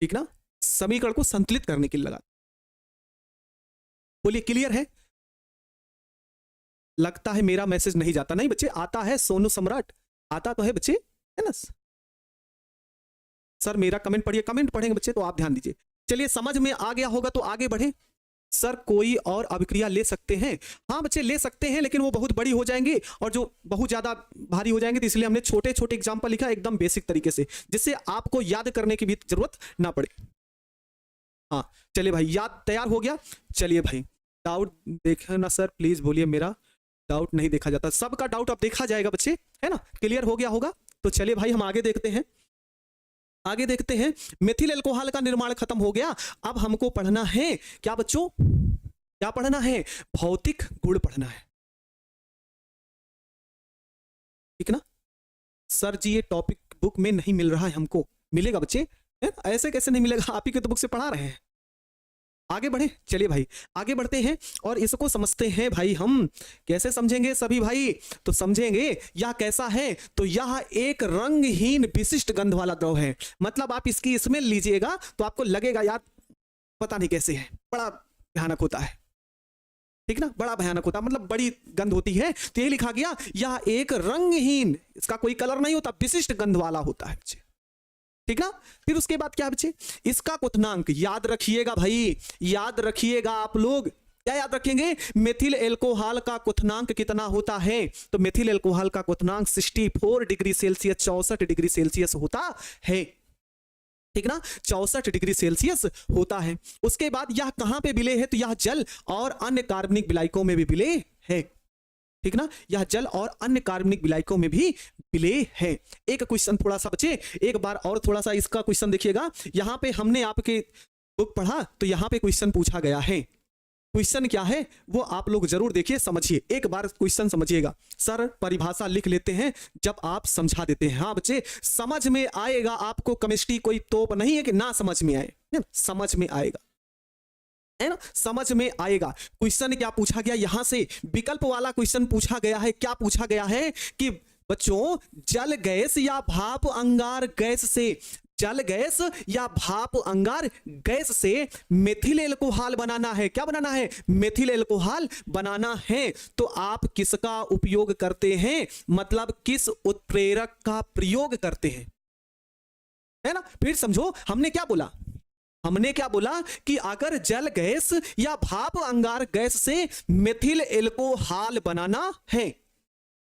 ठीक ना, समीकरण को संतुलित करने के लिए लगाते। बोलिए क्लियर है? लगता है मेरा मैसेज नहीं जाता। नहीं बच्चे आता है, सोनू सम्राट आता तो है बच्चे, है ना। सर मेरा कमेंट पढ़िए, कमेंट पढ़ेंगे बच्चे तो आप ध्यान दीजिए। चलिए समझ में आ गया होगा तो आगे बढ़े। सर कोई और अभिक्रिया ले सकते हैं? हाँ बच्चे ले सकते हैं, लेकिन वो बहुत बड़ी हो जाएंगी और जो बहुत ज्यादा भारी हो जाएंगे, तो इसलिए हमने छोटे छोटे एग्जाम्पल लिखा एकदम बेसिक तरीके से, जिससे आपको याद करने की भी जरूरत ना पड़े। हाँ चलिए भाई, याद तैयार हो गया? चलिए भाई डाउट देखना सर प्लीज, बोलिए मेरा डाउट नहीं देखा जाता। सबका डाउट अब देखा जाएगा बच्चे, है ना, क्लियर हो गया होगा। तो चलिए भाई हम आगे देखते हैं, आगे देखते हैं। मेथिल एल्कोहल का निर्माण खत्म हो गया, अब हमको पढ़ना है क्या बच्चों? क्या पढ़ना है? भौतिक गुण पढ़ना है, ठीक ना। सर जी ये टॉपिक बुक में नहीं मिल रहा है, हमको मिलेगा बच्चे, है? ऐसे कैसे नहीं मिलेगा, आप ही के तो बुक से पढ़ा रहे हैं। आगे बढ़े, चलिए भाई आगे बढ़ते हैं और इसको समझते हैं भाई। हम कैसे समझेंगे सभी भाई? तो समझेंगे यह कैसा है, तो यह एक रंगहीन विशिष्ट गंध वाला द्रव है। मतलब आप इसकी स्मेल लीजिएगा तो आपको लगेगा यार पता नहीं कैसे है, बड़ा भयानक होता है, ठीक ना, बड़ा भयानक होता है, मतलब बड़ी गंध होती है। तो ये लिखा गया यह एक रंगहीन, इसका कोई कलर नहीं होता, विशिष्ट गंध वाला होता है बच्चे, ठीक ना। फिर उसके बाद क्या बच्चे? इसका क्वथनांक याद रखिएगा भाई, याद रखिएगा आप लोग, क्या याद रखेंगे, मेथिल एल्कोहल का क्वथनांक कितना होता है, तो मेथिल एल्कोहल का क्वथनांक 64 डिग्री सेल्सियस, 64 डिग्री सेल्सियस होता है, ठीक ना, 64 डिग्री सेल्सियस होता है। उसके बाद यह कहां पे विलेय है, तो यह जल और अन्य कार्बनिक विलायकों में भी विलेय है, ठीक ना, यह जल और अन्य कार्बनिक विलायकों में भी विलेय है। एक क्वेश्चन थोड़ा सा बचे, एक बार और थोड़ा सा इसका क्वेश्चन देखिएगा। यहां पे हमने आपके बुक पढ़ा तो यहां पे क्वेश्चन पूछा गया है, क्वेश्चन क्या है वो आप लोग जरूर देखिए, समझिए, एक बार क्वेश्चन समझिएगा। सर परिभाषा लिख लेते हैं जब आप समझा देते हैं। हाँ बच्चे, समझ में आएगा आपको, केमिस्ट्री कोई तोप नहीं है कि ना समझ में आए, समझ में आएगा, है ना, समझ में आएगा। क्वेश्चन क्या पूछा गया, यहां से विकल्प वाला क्वेश्चन पूछा गया है। क्या पूछा गया है कि बच्चों जल गैस या भाप अंगार गैस से, जल गैस या भाप अंगार गैस से मेथिल एल्कोहल बनाना है। क्या बनाना है, मेथिल एल्कोहल बनाना है, तो आप किसका उपयोग करते हैं, मतलब किस उत्प्रेरक का प्रयोग करते हैं, है ना। फिर समझो हमने क्या बोला, हमने क्या बोला कि अगर जल गैस या भाप अंगार गैस से मेथिल एल्कोहल बनाना है,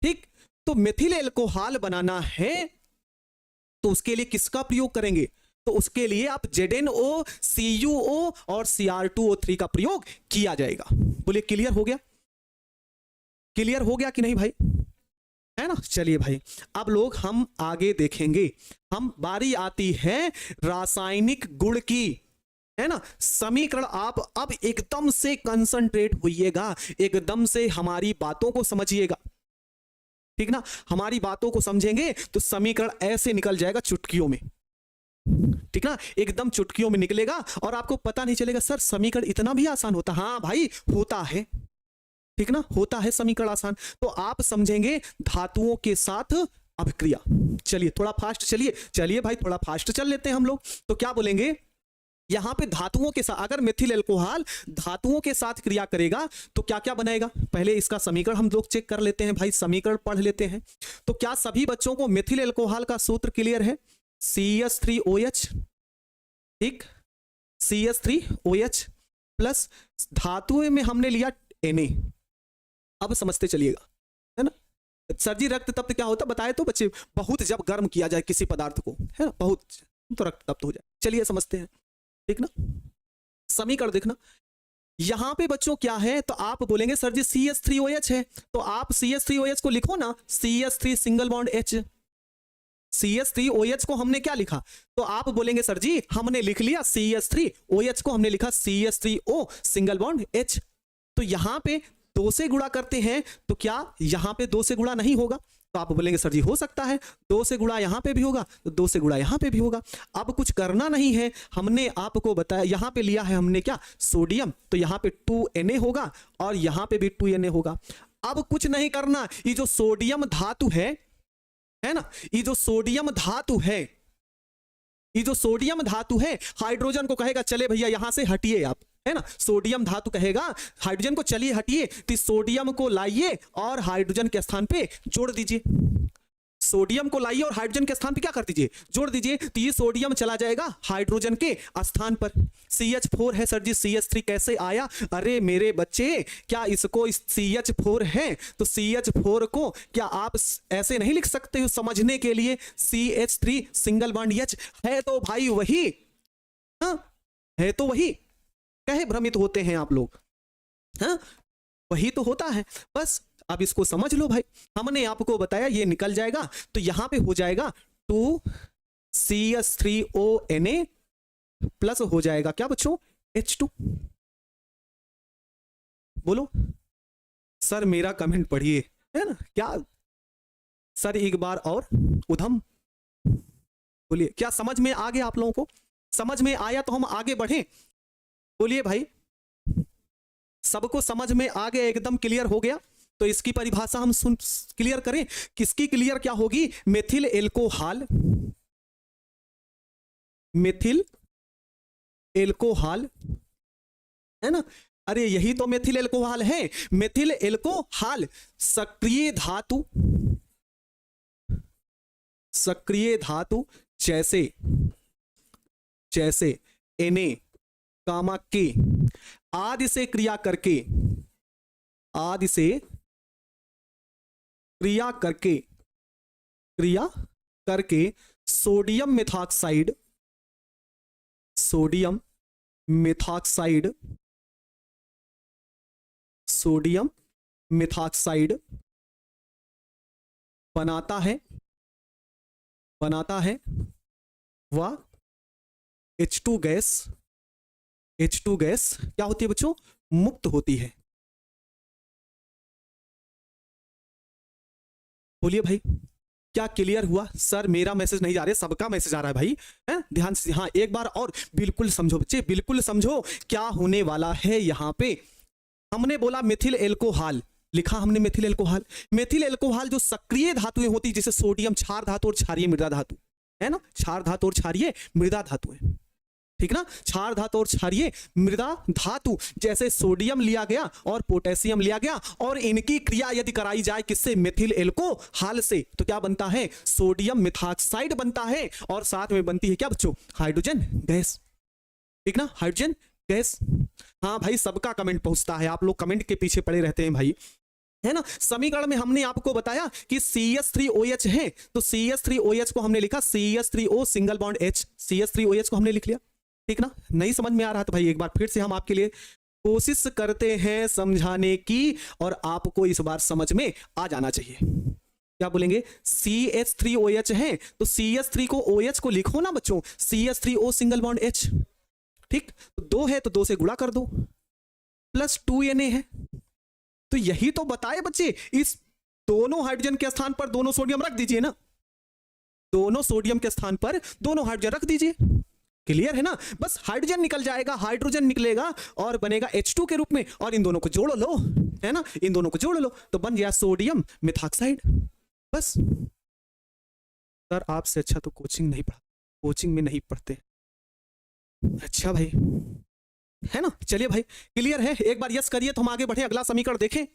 ठीक, तो मेथिल एल्कोहल बनाना है तो उसके लिए किसका प्रयोग करेंगे, तो उसके लिए आप ZnO, CuO और Cr2O3 का प्रयोग किया जाएगा। बोलिए क्लियर हो गया, क्लियर हो गया कि नहीं भाई, है ना। चलिए भाई अब लोग हम आगे देखेंगे, हम बारी आती है रासायनिक गुण की, है ना। समीकरण आप अब एकदम से कंसंट्रेट होइएगा, एकदम से हमारी बातों को समझिएगा, ठीक ना। हमारी बातों को समझेंगे तो समीकरण ऐसे निकल जाएगा चुटकियों में, ठीक ना, एकदम चुटकियों में निकलेगा और आपको पता नहीं चलेगा सर समीकरण इतना भी आसान होता। हाँ भाई होता है, ठीक ना, होता है समीकरण आसान। तो आप समझेंगे धातुओं के साथ अभिक्रिया। चलिए थोड़ा फास्ट चलिए, चलिए भाई थोड़ा फास्ट चल लेते हैं हम लोग। तो क्या बोलेंगे, यहां पे धातुओं के साथ, अगर मेथिल एल्कोहल धातुओं के साथ क्रिया करेगा तो क्या क्या बनाएगा, पहले इसका समीकरण हम लोग चेक कर लेते हैं भाई, समीकरण पढ़ लेते हैं। तो क्या सभी बच्चों को मेथिल एल्कोहल का सूत्र क्लियर है, CH3OH, ठीक, CH3OH प्लस धातुओं में हमने लिया Na। अब समझते चलिएगा, है ना। सर जी रक्त तप्त क्या होता बताए तो बच्चे, बहुत जब गर्म किया जाए किसी पदार्थ को, है ना, बहुत तो रक्त तप्त हो जाए। चलिए समझते हैं, ठीक ना। समीकरण देखना, यहां पे बच्चों क्या है, तो आप बोलेंगे सर जी CH3OH है, तो आप CH3OH को लिखो ना, CH3 single bond H। CH3OH को हमने क्या लिखा, तो आप बोलेंगे सर जी हमने लिख लिया CH3OH को हमने लिखा CH3O सिंगल बॉन्ड H। तो यहां पे 2 से गुणा करते हैं तो क्या यहां पे 2 से गुणा नहीं होगा, तो आप बोलेंगे सर जी हो सकता है 2 से गुणा यहां पे भी होगा, तो 2 से गुणा यहां पे भी होगा। अब कुछ करना नहीं है, हमने आपको बताया, यहां पे लिया है हमने क्या, सोडियम, तो यहां पे 2Na होगा और यहां पे भी 2Na होगा। अब कुछ नहीं करना, ये जो सोडियम धातु है ना, ये जो सोडियम धातु है, ये जो सोडियम धातु है हाइड्रोजन को कहेगा चले भैया यहां से हटिए आप, है ना। सोडियम धातु कहेगा हाइड्रोजन को चलिए हटिए, तो सोडियम को लाइए और हाइड्रोजन के स्थान पे जोड़ दीजिए, सोडियम को लाइए और हाइड्रोजन के स्थान पे क्या कर दीजिए, जोड़ दीजिए। तो ये सोडियम चला जाएगा हाइड्रोजन के स्थान पर। CH4 है सर जी, CH3 कैसे आया, अरे मेरे बच्चे क्या इसको CH4 है तो CH4 को क्या आप ऐसे नहीं लिख सकते हो समझने के लिए, CH3 सिंगल बॉन्ड H है तो भाई वही, हाँ है तो वही, कहे भ्रमित होते हैं आप लोग, हाँ वही तो होता है बस। अब इसको समझ लो भाई, हमने आपको बताया ये निकल जाएगा, तो यहां पे हो जाएगा 2CH3ONA प्लस हो जाएगा क्या बच्चों, H2। बोलो सर मेरा कमेंट पढ़िए, है ना, क्या सर एक बार और उधम बोलिए, क्या समझ में आ गया आप लोगों को, समझ में आया तो हम आगे बढ़े, बोलिए भाई सबको समझ में आ गया, एकदम क्लियर हो गया। तो इसकी परिभाषा हम क्लियर करें, किसकी क्लियर क्या होगी, मेथिल एल्कोहल, मेथिल एल्कोहल, है ना, अरे यही तो मेथिल एल्कोहल है। मेथिल एल्कोहल सक्रिय धातु, सक्रिय धातु जैसे जैसे Na, K आदि से क्रिया करके, आदि से क्रिया करके सोडियम मेथॉक्साइड, सोडियम मेथॉक्साइड बनाता है वह H2 गैस क्या होती है बच्चों, मुक्त होती है। बोलिए भाई, क्या क्लियर हुआ? सर मेरा मैसेज नहीं जा रहा है, सबका मैसेज आ रहा है भाई, है ध्यान से। हाँ एक बार और बिल्कुल समझो बच्चे, बिल्कुल समझो क्या होने वाला है यहाँ पे। हमने बोला मेथिल एल्कोहल, लिखा हमने मेथिल एल्कोहल। मेथिल एल्कोहल जो सक्रिय धातुएं होती जैसे सोडियम, क्षार धातु और क्षारीय मृदा धातु, है ना, क्षार धातु और क्षारीय मृदा धातु है, ठीक ना, क्षार धातु और क्षारीय मृदा धातु, जैसे सोडियम लिया गया और पोटेशियम लिया गया और इनकी क्रिया यदि कराई जाए किससे, मेथिल एल्कोहल से, तो क्या बनता है, सोडियम मेथॉक्साइड बनता है और साथ में बनती है क्या बच्चों, हाइड्रोजन गैस, ठीक ना, हाइड्रोजन गैस। हाँ भाई सबका कमेंट पहुंचता है, आप लोग कमेंट के पीछे पड़े रहते हैं भाई, है ना। समीकरण में हमने आपको बताया कि CH3OH है, तो CH3OH को हमने लिखा CH3O single bond H, CH3OH को हमने लिख लिया, ठीक ना। नहीं समझ में आ रहा तो भाई एक बार फिर से हम आपके लिए कोशिश करते हैं समझाने की, और आपको इस बार समझ में आ जाना चाहिए। क्या बोलेंगे, CH3OH है तो CH3 को OH को लिखो ना बच्चों, CH3O सिंगल बॉन्ड H, ठीक, तो 2 है तो 2 से गुणा कर दो, प्लस 2Na है, तो यही तो बताए बच्चे, इस दोनों हाइड्रोजन के स्थान पर दोनों सोडियम रख दीजिए ना, दोनों सोडियम के स्थान पर दोनों हाइड्रोजन रख दीजिए, क्लियर है ना। बस हाइड्रोजन निकल जाएगा, हाइड्रोजन निकलेगा और बनेगा H2 के रूप में, और इन दोनों को जोड़ लो, है ना, इन दोनों को जोड़ लो तो बन गया सोडियम मेथॉक्साइड। बस सर आपसे अच्छा तो कोचिंग नहीं पढ़ा, कोचिंग में नहीं पढ़ते, अच्छा भाई, है ना। चलिए भाई क्लियर है, एक बार यस करिए तो हम आगे बढ़े, अगला समीकरण देखें।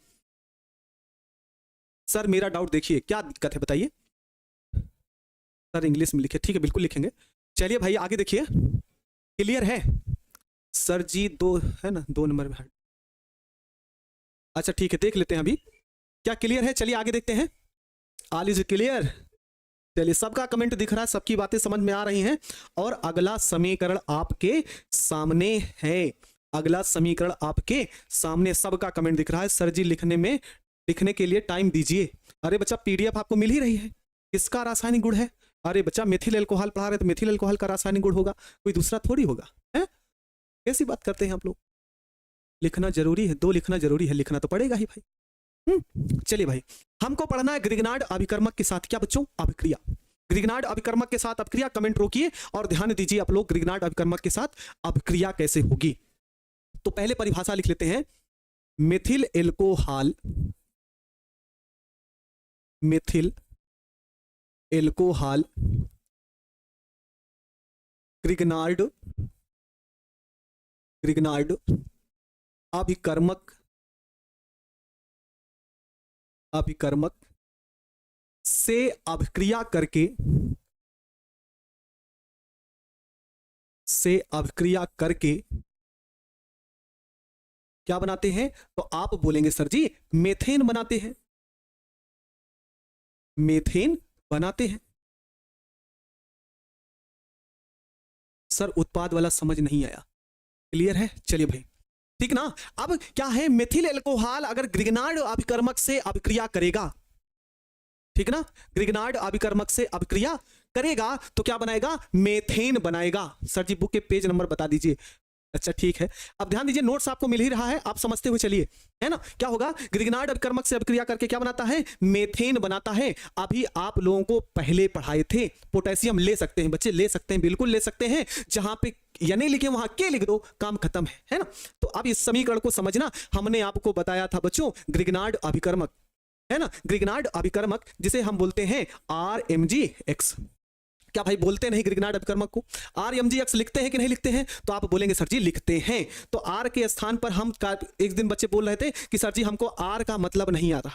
सर मेरा डाउट देखिए, क्या दिक्कत है बताइए। सर इंग्लिश में लिखे, ठीक है बिल्कुल लिखेंगे। चलिए भाई आगे देखिए, क्लियर है सर जी, 2 है ना, 2 नंबर में, अच्छा ठीक है देख लेते हैं अभी क्या क्लियर है। चलिए आगे देखते हैं, ऑल इज क्लियर। चलिए सबका कमेंट दिख रहा है, सबकी बातें समझ में आ रही हैं, और अगला समीकरण आपके सामने है, अगला समीकरण आपके सामने, सबका कमेंट दिख रहा है। सर जी लिखने के लिए टाइम दीजिए। अरे बच्चा PDF आपको मिल ही रही है, किसका रासायनिक गुण है, अरे बच्चा मेथिल एल्कोहल पढ़ा रहे तो मेथिल एल्कोहल का रासायनिक गुण होगा, कोई दूसरा थोड़ी होगा, है कैसी बात करते हैं आप लोग। लिखना जरूरी है, 2 लिखना जरूरी है, लिखना तो पड़ेगा ही भाई। चलिए भाई हमको पढ़ना है ग्रिग्नार्ड अभिकर्मक के साथ क्या बच्चों, अभिक्रिया। ग्रिग्नार्ड अभिकर्मक के साथ अभिक्रिया, कमेंट रोकिए और ध्यान दीजिए आप लोग, ग्रिग्नार्ड अभिकर्मक के साथ अभिक्रिया कैसे होगी। तो पहले परिभाषा लिख लेते हैं, methyl alcohol, methyl alcohol Grignard अभिकर्मक से अभिक्रिया करके क्या बनाते हैं, तो आप बोलेंगे सर जी मेथेन बनाते हैं, मेथेन बनाते हैं। सर उत्पाद वाला समझ नहीं आया, क्लियर है। चलिए भाई ठीक ना। अब क्या है, मेथिल एल्कोहल अगर ग्रिग्नार्ड अभिकर्मक से अभिक्रिया करेगा, ठीक ना, ग्रिग्नार्ड अभिकर्मक से अभिक्रिया करेगा तो क्या बनाएगा, मेथेन बनाएगा। सर जी बुक के पेज नंबर बता दीजिए। अच्छा ठीक है, अब ध्यान दीजिए, नोट्स आपको मिल ही रहा है, आप समझते हुए चलिए, है ना। क्या होगा, ग्रिग्नार्ड अभिकर्मक से अभिक्रिया करके क्या बनाता है, मेथेन बनाता है। अभी आप लोगों को पहले पढ़ाए थे, पोटेशियम ले सकते हैं बच्चे, ले सकते हैं, बिल्कुल ले सकते हैं, जहां पे या नहीं लिखे वहां के लिख दो, काम खत्म है ना। तो अब इस समीकरण को समझना, हमने आपको बताया था बच्चों ग्रिग्नार्ड अभिकर्मक, है ना, ग्रिग्नार्ड अभिकर्मक जिसे हम बोलते हैं RMgX। क्या भाई बोलते नहीं ग्रिग्नार्ड अभिकर्मक को, RMgX लिखते हैं कि नहीं लिखते हैं, तो आप बोलेंगे सर जी लिखते हैं। तो R के स्थान पर हम एक दिन बच्चे बोल रहे थे कि सर जी हमको R का मतलब नहीं आता।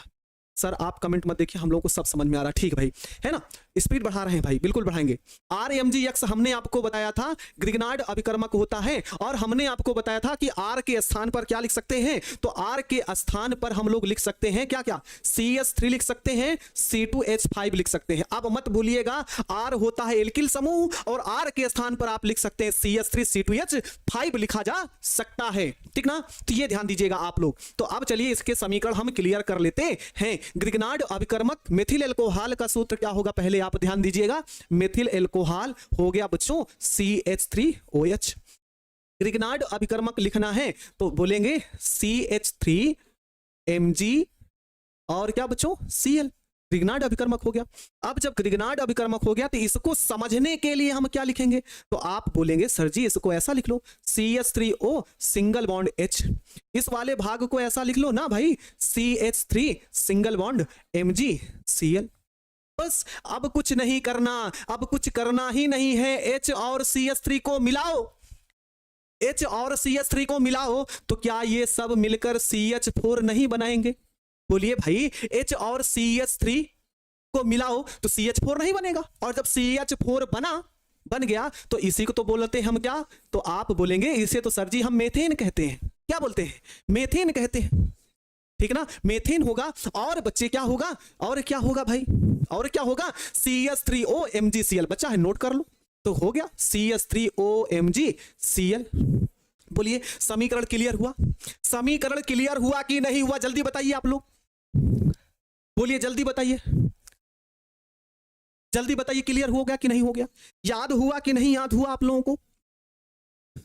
सर आप कमेंट मत देखिए, हम लोगों को सब समझ में आ रहा है, ठीक भाई, है ना। स्पीड बढ़ा रहे हैं भाई, बिल्कुल बढ़ाएंगे। RMgX हमने आपको बताया था ग्रिग्नार्ड अभिकर्मक होता है, और हमने आपको बताया था कि R के स्थान पर क्या लिख सकते हैं, तो R के स्थान पर हम लोग लिख सकते हैं क्या क्या, CH3 लिख सकते हैं, C2H5 लिख सकते हैं। अब मत भूलिएगा R होता है एल्किल समूह, और R के स्थान पर आप लिख सकते हैं CH3 C2H5 लिखा जा सकता है, ठीक ना। तो ये ध्यान दीजिएगा आप लोग। तो अब चलिए इसके समीकरण हम क्लियर कर लेते हैं। ग्रिग्नार्ड अभिकर्मक मेथिल एल्कोहल का सूत्र क्या होगा, पहले आप ध्यान दीजिएगा। मेथिल एल्कोहल हो गया बच्चों CH3OH। ग्रिग्नार्ड अभिकर्मक लिखना है तो बोलेंगे CH3Mg और क्या बच्चों Cl। ग्रिग्नार्ड अभिकर्मक हो गया। अब जब ग्रिग्नार्ड अभिकर्मक हो गया तो इसको समझने के लिए हम क्या लिखेंगे, तो आप बोलेंगे सर जी इसको ऐसा लिख लो CH3O सिंगल बॉन्ड H। इस वाले भाग को ऐसा लिख लो ना भाई CH3 सिंगल बॉन्ड MgCl। बस अब कुछ नहीं करना, अब कुछ करना ही नहीं है। H और CH3 को मिलाओ, H और CH3 को मिलाओ तो क्या ये सब मिलकर CH4 नहीं बनाएंगे? बोलिए भाई, H और CH3 को मिलाओ तो CH4 नहीं बनेगा, और जब CH4 बन गया तो इसी को तो बोलते हैं हम क्या, तो आप बोलेंगे इसे तो सर जी हम मेथेन कहते हैं। क्या बोलते हैं, मेथेन कहते हैं, ठीक ना, मेथेन होगा। और बच्चे क्या होगा, और क्या होगा भाई, और क्या होगा CH3O MgCl। बच्चा है नोट कर लो, तो हो गया CH3O MgCl। बोलिए समीकरण क्लियर हुआ, समीकरण क्लियर हुआ कि नहीं हुआ, जल्दी बताइए आप लोग, बोलिए जल्दी बताइए, जल्दी बताइए क्लियर हो गया कि नहीं हो गया, याद हुआ कि नहीं याद हुआ आप लोगों को।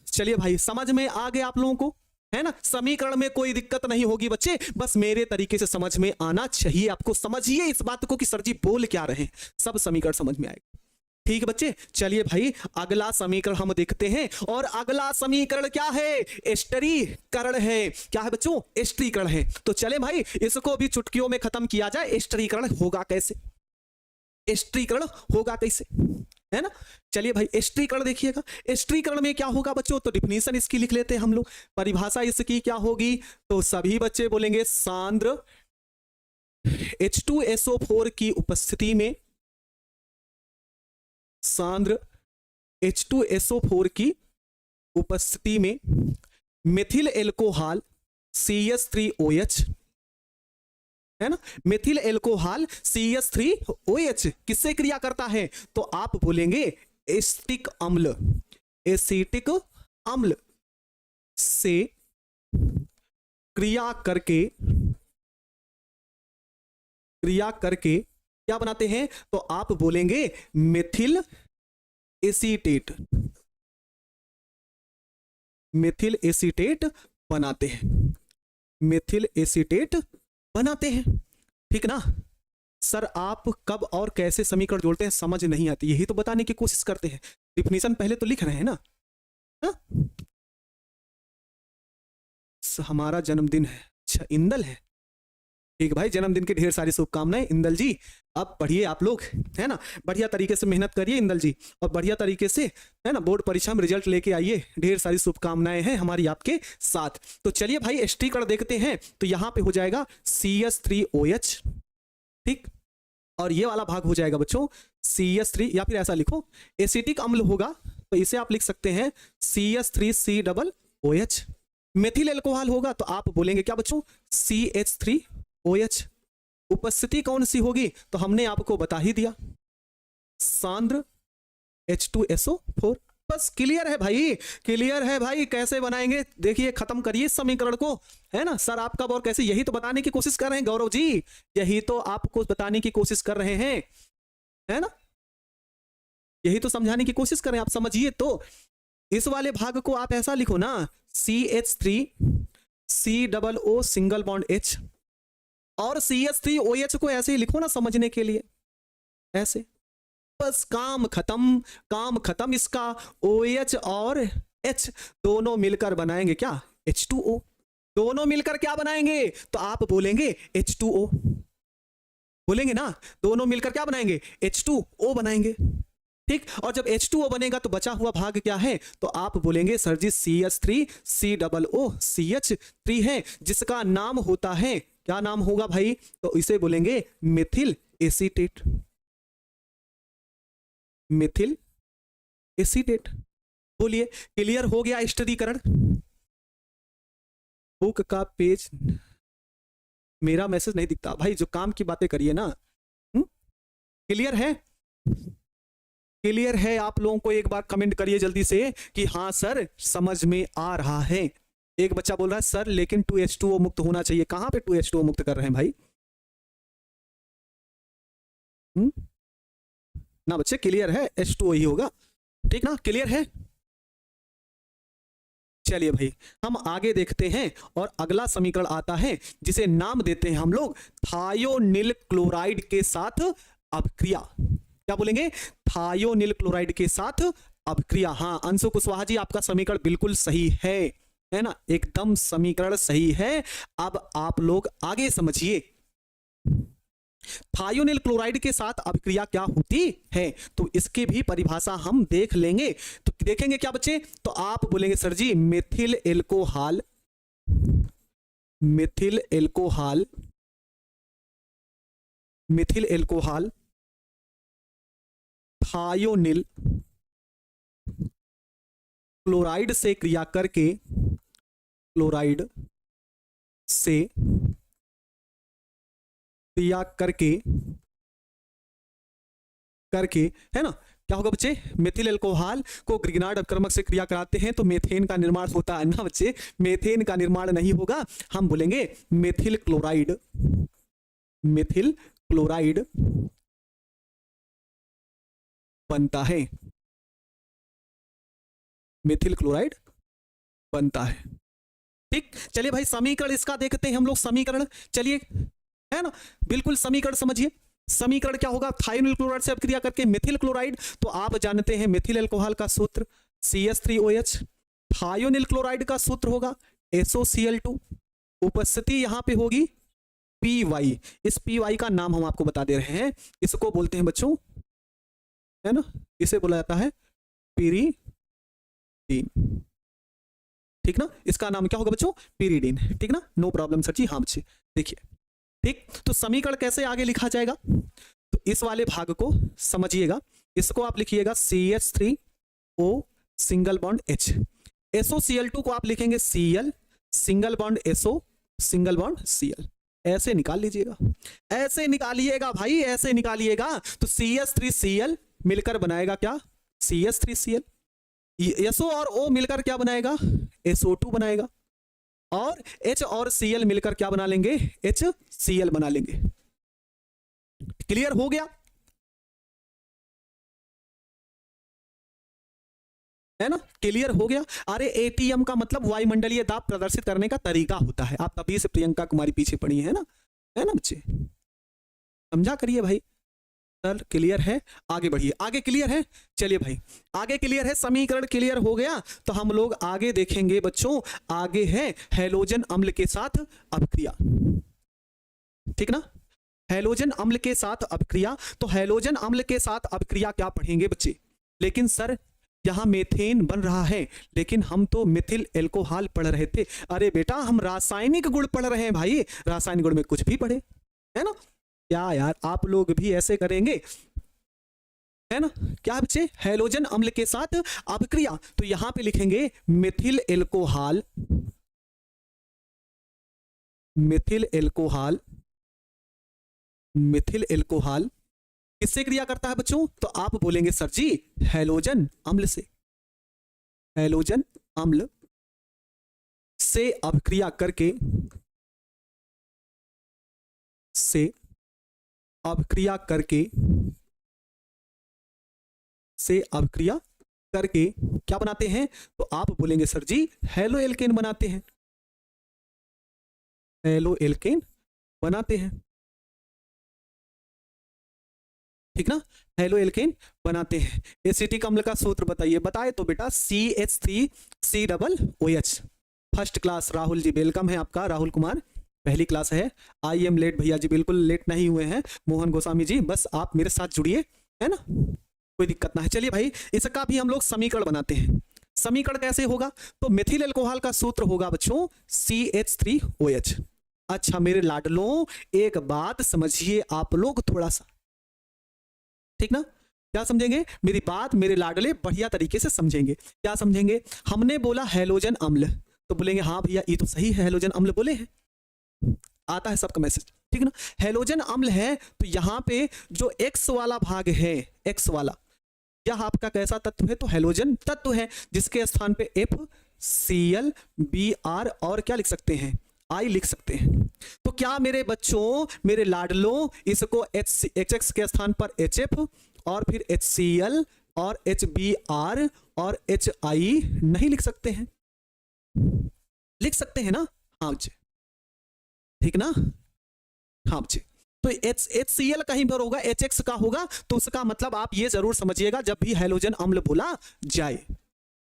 चलिए भाई समझ में आ गया आप लोगों को, है ना। समीकरण में कोई दिक्कत नहीं होगी बच्चे, बस मेरे तरीके से समझ में आना चाहिए। आपको समझिए इस बात को कि सर जी बोल क्या रहे हैं, सब समीकरण समझ में आएगा। ठीक है बच्चे, चलिए भाई अगला समीकरण हम देखते हैं। और अगला समीकरण क्या है, एस्टरीकरण है। क्या है बच्चों, एस्टरीकरण है। तो चले भाई इसको भी चुटकियों में खत्म किया जाए। एस्टरीकरण होगा कैसे, एस्टरीकरण होगा कैसे, है ना। चलिए भाई एस्टरीकरण देखिएगा। एस्टरीकरण में क्या होगा बच्चों, तो डिफिनीशन इसकी लिख लेते हैं हम लोग। परिभाषा इसकी क्या होगी, तो सभी बच्चे बोलेंगे सांद्र H2SO4 की उपस्थिति में, सांद्र H2SO4 की उपस्थिति में मेथिल एल्कोहल CH3OH, है ना। मेथिल एल्कोहल CH3OH किससे क्रिया करता है, तो आप बोलेंगे एसिटिक अम्ल, एसिटिक अम्ल से क्रिया करके क्या बनाते हैं, तो आप बोलेंगे मेथिल एसीटेट, मेथिल एसीटेट बनाते हैं, मेथिल एसीटेट बनाते हैं, ठीक ना। सर आप कब और कैसे समीकरण जोड़ते हैं समझ नहीं आती, यही तो बताने की कोशिश करते हैं। डिफिनीशन पहले तो लिख रहे हैं ना, हा? हमारा जन्मदिन है, अच्छा इंदल है, ठीक भाई, जन्मदिन की ढेर सारी शुभकामनाएं इंदल जी। अब पढ़िए आप लोग, है ना, बढ़िया तरीके से मेहनत करिए इंदल जी, और बढ़िया तरीके से, है ना, बोर्ड परीक्षा में रिजल्ट लेके आइए। ढेर सारी शुभकामनाएं हैं हमारी आपके साथ। तो चलिए भाई एस्टरीकरण देखते हैं। तो यहां पे हो जाएगा CH3OH, ठीक, और ये वाला भाग हो जाएगा बच्चों CH3, या फिर ऐसा लिखो एसिटिक अम्ल होगा तो इसे आप लिख सकते हैं CH3COOH। मेथिल एल्कोहल होगा तो आप बोलेंगे क्या बच्चों, CH3OH। उपस्थिति कौन सी होगी, तो हमने आपको बता ही दिया, सांद्र H2SO4। बस क्लियर है भाई, क्लियर है भाई। कैसे बनाएंगे देखिए, खत्म करिए इस समीकरण को, है ना। सर आप कब और कैसे, यही तो बताने की कोशिश कर रहे हैं गौरव जी, यही तो आपको बताने की कोशिश कर रहे हैं, है ना, यही तो समझाने की कोशिश कर रहे हैं। आप समझिए तो इस वाले भाग को आप ऐसा लिखो ना CH3COO सिंगल बॉन्ड H, और CH3OH को ऐसे ही लिखो ना समझने के लिए, ऐसे। बस काम खत्म, काम खत्म इसका। OH और H दोनों मिलकर बनाएंगे क्या, H2O। दोनों मिलकर क्या बनाएंगे, तो आप बोलेंगे H2O, बोलेंगे ना, दोनों मिलकर क्या बनाएंगे, H2O बनाएंगे, ठीक। और जब H2O बनेगा तो बचा हुआ भाग क्या है, तो आप बोलेंगे सर जी CH3COOCH3 है, जिसका नाम होता है, क्या नाम होगा भाई, तो इसे बोलेंगे मेथिल एसीटेट। मिथिल एसीटेट। बोलिए क्लियर हो गया स्थिरीकरण। बुक का पेज, मेरा मैसेज नहीं दिखता भाई, जो काम की बातें करिए ना। क्लियर है? क्लियर है आप लोगों को? एक बार कमेंट करिए जल्दी से कि हाँ सर समझ में आ रहा है। एक बच्चा बोल रहा है सर लेकिन 2H2O मुक्त होना चाहिए। कहां पे 2H2O मुक्त कर रहे हैं भाई? ना बच्चे क्लियर है, H2O ही होगा, ठीक ना? क्लियर है? चलिए भाई हम आगे देखते हैं और अगला समीकरण आता है जिसे नाम देते हैं हम लोग थायोनिल क्लोराइड के साथ अभिक्रिया। क्या बोलेंगे? थायोनिल क्लोराइड के साथ अभिक्रिया। हाँ अंशु कुशवाहा जी आपका समीकरण बिल्कुल सही है ना, एकदम समीकरण सही है। अब आप लोग आगे समझिए थायोनिल क्लोराइड के साथ अभिक्रिया क्या होती है, तो इसकी भी परिभाषा हम देख लेंगे। तो देखेंगे क्या बच्चे? तो आप बोलेंगे सर जी methyl alcohol, methyl alcohol, methyl alcohol thionyl chloride से क्रिया करके, क्लोराइड से क्रिया करके है ना, क्या होगा बच्चे? मेथिल एल्कोहल को ग्रिग्नार्ड अपक्रमक से क्रिया कराते हैं तो मेथेन का निर्माण होता है ना बच्चे। मेथेन का निर्माण नहीं होगा, हम बोलेंगे मेथिल क्लोराइड, मेथिल क्लोराइड बनता है, मेथिल क्लोराइड बनता है। ठीक, चलिए भाई समीकरण इसका देखते हैं हम लोग। समीकरण चलिए, है ना, बिल्कुल समीकरण समझिए। समीकरण क्या होगा? थायोनिल क्लोराइड से अपक्रिया करके मिथिल क्लोराइड, तो आप जानते हैं मिथिल अल्कोहल का सूत्र CH3OH। थायोनिल क्लोराइड का सूत्र होगा SOCl2। उपस्थिति यहां पे होगी PY। इस PY का नाम हम आपको बता दे रहे हैं, इसको बोलते हैं बच्चों, है ना, इसे बोला जाता है पिरीडीन। ठीक ना, इसका नाम क्या होगा बच्चों? पिरीडीन। ठीक ना, नो प्रॉब्लम सर जी। हाँ बच्चे देखिए, ठीक, तो समीकरण कैसे आगे लिखा जाएगा? तो इस वाले भाग को समझिएगा। इसको आप लिखिएगा CH3O single bond H। SOCl2 को आप लिखेंगे Cl single bond SO single bond Cl। ऐसे निकाल लीजिएगा, ऐसे निकालिएगा भाई, ऐसे निकालिएगा। तो CH3Cl मिलकर बनाएगा क्या? CH3Cl। SO और O मिलकर क्या बनाएगा? SO2 बनाएगा। और H और Cl मिलकर क्या बना लेंगे? HCl बना लेंगे। क्लियर हो गया? है ना, क्लियर हो गया। अरे ATM का मतलब वायुमंडलीय दाब प्रदर्शित करने का तरीका होता है। आप तभी से प्रियंका कुमारी पीछे पड़ी है ना बच्चे, समझा करिए भाई। सर क्लियर है, आगे बढ़िए। आगे क्लियर है? चलिए भाई आगे क्लियर है, समीकरण क्लियर हो गया। तो हम लोग आगे देखेंगे बच्चों, आगे है हैलोजन अम्ल के साथ अभिक्रिया। ठीक ना, हैलोजन अम्ल के साथ अभिक्रिया। तो हैलोजन अम्ल के साथ अभिक्रिया क्या पढ़ेंगे बच्चे? लेकिन सर यहां मेथेन बन रहा है, लेकिन हम तो मिथिल एल्कोहल पढ़ रहे थे। अरे बेटा हम रासायनिक गुण पढ़ रहे हैं भाई, रासायनिक गुण में कुछ भी पढ़े, है ना। क्या यार आप लोग भी ऐसे करेंगे, है ना? क्या बच्चे? हैलोजन अम्ल के साथ अभिक्रिया, तो यहां पे लिखेंगे Mithil alcohol, methyl alcohol, methyl alcohol किससे क्रिया करता है बच्चों? तो आप बोलेंगे सर जी हैलोजन अम्ल से, हैलोजन अम्ल से अभिक्रिया करके, से अभिक्रिया करके, से अभिक्रिया करके क्या बनाते हैं? तो आप बोलेंगे सर जी हेलो एल्केन बनाते हैं, हेलो एल्केन बनाते हैं। ठीक ना, हेलो एल्केन बनाते हैं। एसिटिक अम्ल का सूत्र बताइए। बताए तो बेटा CH3COOH। First class Rahul ji, welcome है आपका, राहुल कुमार, पहली क्लास है। आई एम लेट भैया जी, बिल्कुल लेट नहीं हुए हैं। मोहन गोस्वामी जी बस आप मेरे साथ जुड़िए, है ना, कोई दिक्कत ना है। चलिए भाई इसका भी हम लोग समीकरण बनाते हैं। समीकरण कैसे होगा? तो मिथिल एल्कोहल का सूत्र होगा बच्चों CH3OH। अच्छा मेरे लाडलों एक बात समझिए आप लोग थोड़ा सा, ठीक ना, क्या समझेंगे मेरी बात मेरे लाडले, बढ़िया तरीके से समझेंगे। क्या समझेंगे? हमने बोला हैलोजन अम्ल, तो बोलेंगे हाँ भैया ये तो सही है, हैलोजन अम्ल बोले हैं, आता है सबका मैसेज, ठीक है ना। हैलोजन अम्ल है तो यहाँ पे जो एक्स वाला भाग है, एक्स वाला, यह आपका कैसा तत्व है? तो हैलोजन तत्व है, जिसके स्थान पे F Cl Br और क्या लिख सकते हैं? I लिख सकते हैं। तो क्या मेरे बच्चों, मेरे लाडलों, इसको HX के स्थान पर HF और फिर HCl और HBr और HI नहीं लिख सकते हैं? लिख सकते हैं ना? हाँ जी, ठीक ना? हाँ जी। तो HCl कहीं पर होगा, HX का होगा, तो उसका मतलब आप ये जरूर समझिएगा, जब भी हैलोजन अम्ल बोला जाए,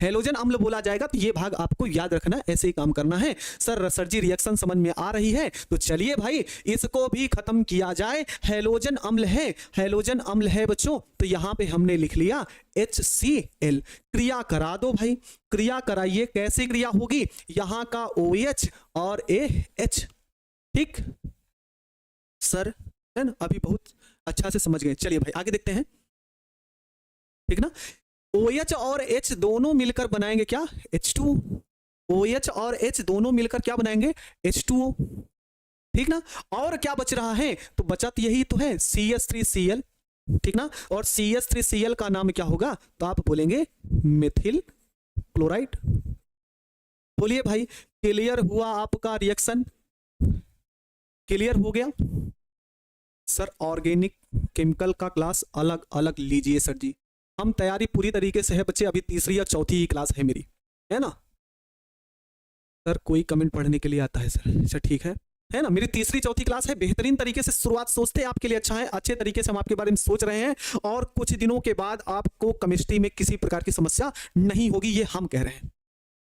हैलोजन अम्ल बोला जाएगा तो ये भाग आपको याद रखना, ऐसे ही काम करना है। सर जी रिएक्शन समझ में आ रही है? तो चलिए भाई इसको भी खत्म किया जाए। हैलोजन अम्ल है, हैलोजन अम्ल है बच्चों, तो यहां पे हमने लिख लिया HCl। क्रिया करा दो भाई, क्रिया कराइए। कैसी क्रिया होगी? यहां का OH और AH, ठीक सर, है ना? अभी बहुत अच्छा से समझ गए। चलिए भाई आगे देखते हैं, ठीक ना। OH और H दोनों मिलकर बनाएंगे क्या? H2O। OH और H दोनों मिलकर क्या बनाएंगे? H2O, ठीक ना। और क्या बच रहा है? तो बचत यही तो है, CH3Cl, ठीक ना। और CH3Cl का नाम क्या होगा? तो आप बोलेंगे मेथिल क्लोराइड। बोलिए भाई, क्लियर हुआ आपका रिएक्शन? क्लियर हो गया? सर ऑर्गेनिक केमिकल का क्लास अलग अलग लीजिए सर जी, हम तैयारी पूरी तरीके से है बच्चे, अभी तीसरी या चौथी ही क्लास है मेरी, है ना। सर कोई कमेंट पढ़ने के लिए आता है सर? अच्छा ठीक है ना। मेरी तीसरी चौथी क्लास है, बेहतरीन तरीके से शुरुआत सोचते हैं आपके लिए अच्छा है, अच्छे तरीके से हम आपके बारे में सोच रहे हैं, और कुछ दिनों के बाद आपको केमिस्ट्री में किसी प्रकार की समस्या नहीं होगी, ये हम कह रहे हैं।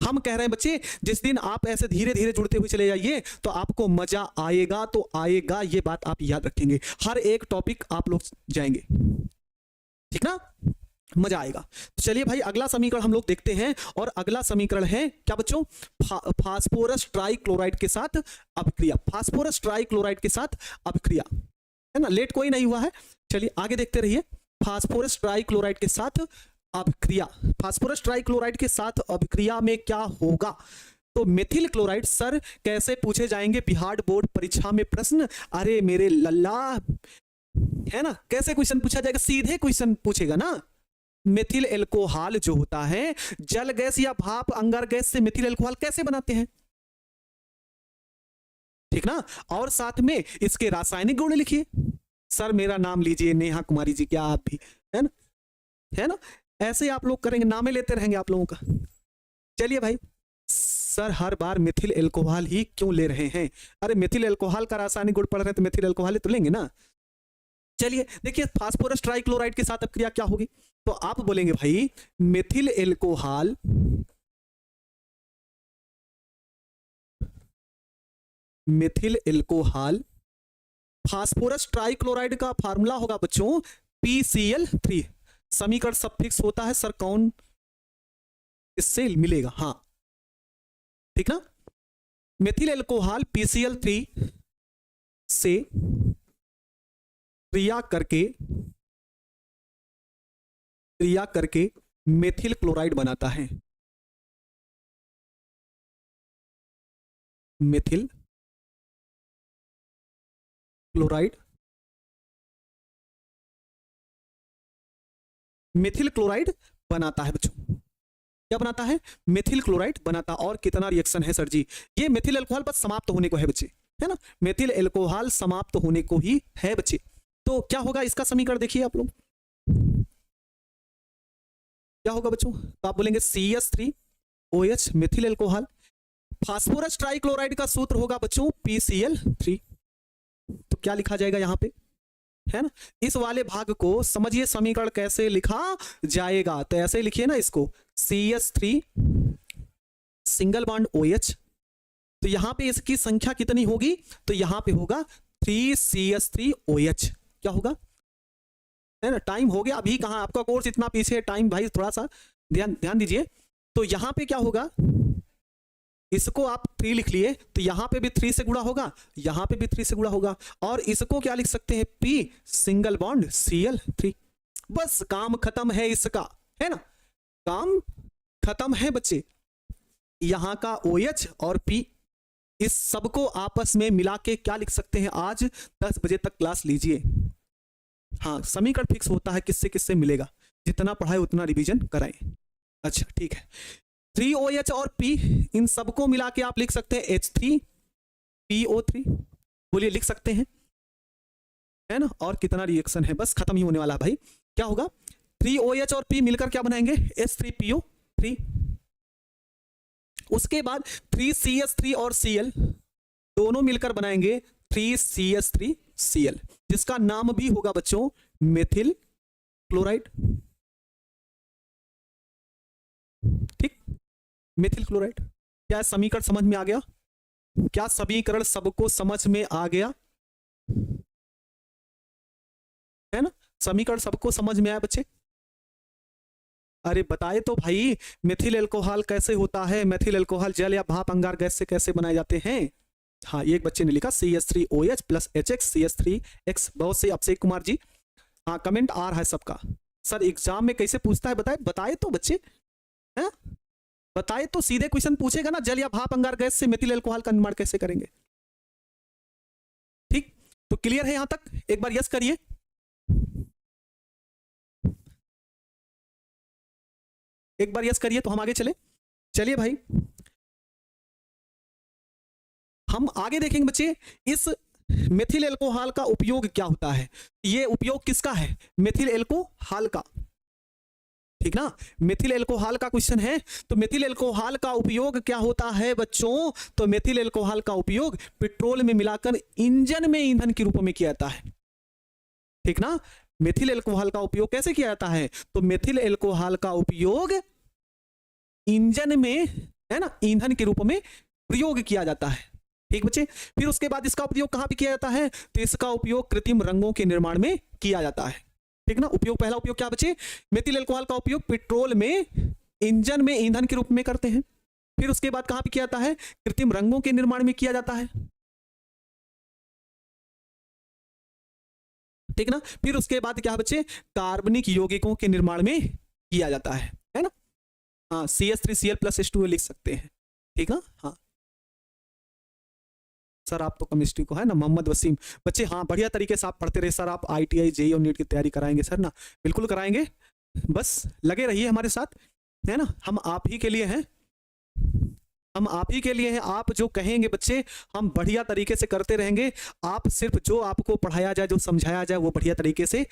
हम कह रहे हैं बच्चे, जिस दिन आप ऐसे धीरे धीरे जुड़ते हुए चले जाइए तो आपको मजा आएगा, तो आएगा, ये बात आप याद रखेंगे। हर एक टॉपिक आप लोग जाएंगे, ठीक ना, मजा आएगा। तो चलिए भाई अगला समीकरण हम लोग देखते हैं, और अगला समीकरण है क्या बच्चों? फास्फोरस ट्राइक्लोराइड के साथ अभिक्रिया, फास्फोरस ट्राइक्लोराइड के साथ अभिक्रिया, है ना। लेट कोई नहीं हुआ है, चलिए आगे देखते रहिए। फास्फोरस ट्राइक्लोराइड के साथ अभिक्रिया, फास्फोरस ट्राइक्लोराइड के साथ अभिक्रिया में क्या होगा? तो मेथिल क्लोराइड। सर कैसे पूछे जाएंगे बिहार बोर्ड परीक्षा में प्रश्न? अरे मेरे लल्ला, है ना, कैसे क्वेश्चन पूछा जाएगा? सीधे क्वेश्चन पूछेगा ना। मेथिल एल्कोहल जो होता है, जल गैस या भाप अंगार गैस से मेथिल एल्कोहल कैसे बनाते हैं, ठीक ना। और साथ में इसके रासायनिक गुण लिखिए। सर मेरा नाम लीजिए, नेहा कुमारी जी, क्या आप भी, है ना, है ना। ऐसे आप लोग करेंगे, नामे लेते रहेंगे आप लोगों का। चलिए भाई, सर हर बार मेथिल एल्कोहल ही क्यों ले रहे हैं? अरे मेथिल एल्कोहल का रासायनिक गुण पढ़ रहे हैं तो मेथिल एल्कोहल तो लेंगे ना। चलिए देखिए, फास्फोरस ट्राइक्लोराइड के साथ अभिक्रिया क्या होगी? तो आप बोलेंगे भाई methyl alcohol, methyl alcohol, phosphorus trichloride का फार्मूला होगा बच्चों PCl3। समीकरण सब फिक्स होता है सर, कौन इससे मिलेगा? हाँ ठीक ना। मेथिल एल्कोहल PCl3 से क्रिया करके मेथिल क्लोराइड बनाता है। मेथिल क्लोराइड, मेथिल क्लोराइड बनाता है बच्चों। क्या बनाता है? मेथिल क्लोराइड बनाता। और कितना रिएक्शन है सर जी? ये मेथिल एल्कोहल बस समाप्त होने को है बच्चे, है ना। मेथिल एल्कोहल समाप्त होने को ही है बच्चे। तो क्या होगा इसका समीकरण? देखिए आप लोग क्या होगा बच्चों? तो आप बोलेंगे CH3OH methyl alcohol. Phosphorus trichloride का सूत्र होगा बच्चों PCl3। तो क्या लिखा जाएगा यहां पे, है ना। इस वाले भाग को समझिए, समीकरण कैसे लिखा जाएगा। तो ऐसे लिखिए ना इसको, CH3 सिंगल बॉन्ड OH। तो यहां पे इसकी संख्या कितनी होगी? तो यहां पे होगा 3CH3OH। क्या होगा, है ना। टाइम हो गया, अभी कहां, आपका कोर्स इतना पीछे है, टाइम भाई थोड़ा सा ध्यान दीजिए। तो यहां पे क्या होगा, इसको आप 3 लिख लिए, तो यहां पे भी 3 से गुणा होगा, यहां पे भी 3 से गुणा होगा, और इसको क्या लिख सकते हैं? P single bond Cl3। बस काम खत्म है इसका, है ना, काम खत्म है बच्चे। यहां का OH और P, इस सबको आपस में मिला के क्या लिख सकते हैं, आज 10 बजे तक क्लास लीजिए। हाँ, समीकरण फिक्स होता है किससे किससे मिलेगा, जितना पढ़ाए उतना रिवीजन कराएं। अच्छा ठीक है, 3OH और P, इन सबको मिला के आप लिख सकते हैं H3PO3, बोलिए लिख सकते हैं, है ना। और कितना रिएक्शन है, बस खत्म ही होने वाला है भाई। क्या होगा, 3OH और P मिलकर क्या बनाएंगे, H3PO3। उसके बाद 3CH3 और Cl दोनों मिलकर बनाएंगे 3CH3Cl, जिसका नाम भी होगा बच्चों मेथिल क्लोराइड। ठीक, मेथिल क्लोराइड। क्या समीकरण समझ में आ गया, क्या समीकरण सबको समझ में आ गया, है ना, समीकरण सबको समझ में आया बच्चे। अरे बताए तो भाई, मेथिल एल्कोहल कैसे होता है, मेथिल एल्कोहल जल या भाप अंगार गैस से कैसे बनाए जाते हैं। हाँ, एक बच्चे ने लिखा CH3OH प्लस HX CH3X, बहुत सही अभिषेक कुमार जी। हाँ, कमेंट आ रहा है सबका। सर एग्जाम में कैसे पूछता है, बताए बताए तो बच्चे, हैं, बताए तो सीधे क्वेश्चन पूछेगा ना, जल या भाप अंगार गैस से मेथिल एल्कोहल का निर्माण कैसे करेंगे। ठीक, तो क्लियर है यहां तक, एक बार यस करिए। एक बार यस करिए तो हम आगे चले। चलिए भाई, हम आगे देखेंगे बच्चे, इस मेथिल एल्कोहल का उपयोग क्या होता है। ये उपयोग किसका है, मेथिल एल्कोहल का, ठीक ना, मेथिल एल्कोहल का क्वेश्चन है। तो मेथिल एल्कोहल का उपयोग क्या होता है बच्चों, तो मेथिल एल्कोहल का उपयोग पेट्रोल में मिलाकर इंजन में ईंधन के रूप में किया जाता है, ठीक ना। मेथिल एल्कोहल का उपयोग कैसे किया जाता है, तो मेथिल एल्कोहल का उपयोग इंजन में, है ना, ईंधन के रूप में प्रयोग किया जाता है। ठीक बच्चे, फिर उसके बाद इसका उपयोग कहां पे किया जाता है, तो इसका उपयोग कृत्रिम रंगों के निर्माण में किया जाता है, ठीक ना। उपयोग, पहला उपयोग क्या बच्चे, मेथिल एल्कोहल का उपयोग पेट्रोल में इंजन में ईंधन के रूप में करते हैं। फिर उसके बाद कहां पे किया जाता है, कृत्रिम रंगों के निर्माण में किया जाता है, ठीक ना। फिर उसके बाद क्या बच्चे, कार्बनिक यौगिकों के निर्माण में किया जाता है ना। हाँ, CH3Cl प्लस H2O लिख सकते हैं, ठीक ना। हाँ सर, आप तो केमिस्ट्री को, है ना, मोहम्मद वसीम बच्चे, हाँ बढ़िया तरीके से आप पढ़ते रहे सर, आप ITI JEE और नीट की तैयारी कराएंगे सर ना, बिल्कुल कराएंगे, बस लगे रहिए हमारे साथ, है ना। हम आप ही के लिए हैं, हम आप ही के लिए हैं, आप जो कहेंगे बच्चे हम बढ़िया तरीके से करते रहेंगे। आप सिर्फ जो आपको पढ़ाया जाए, जो समझाया जाए, वो बढ़िया तरीके से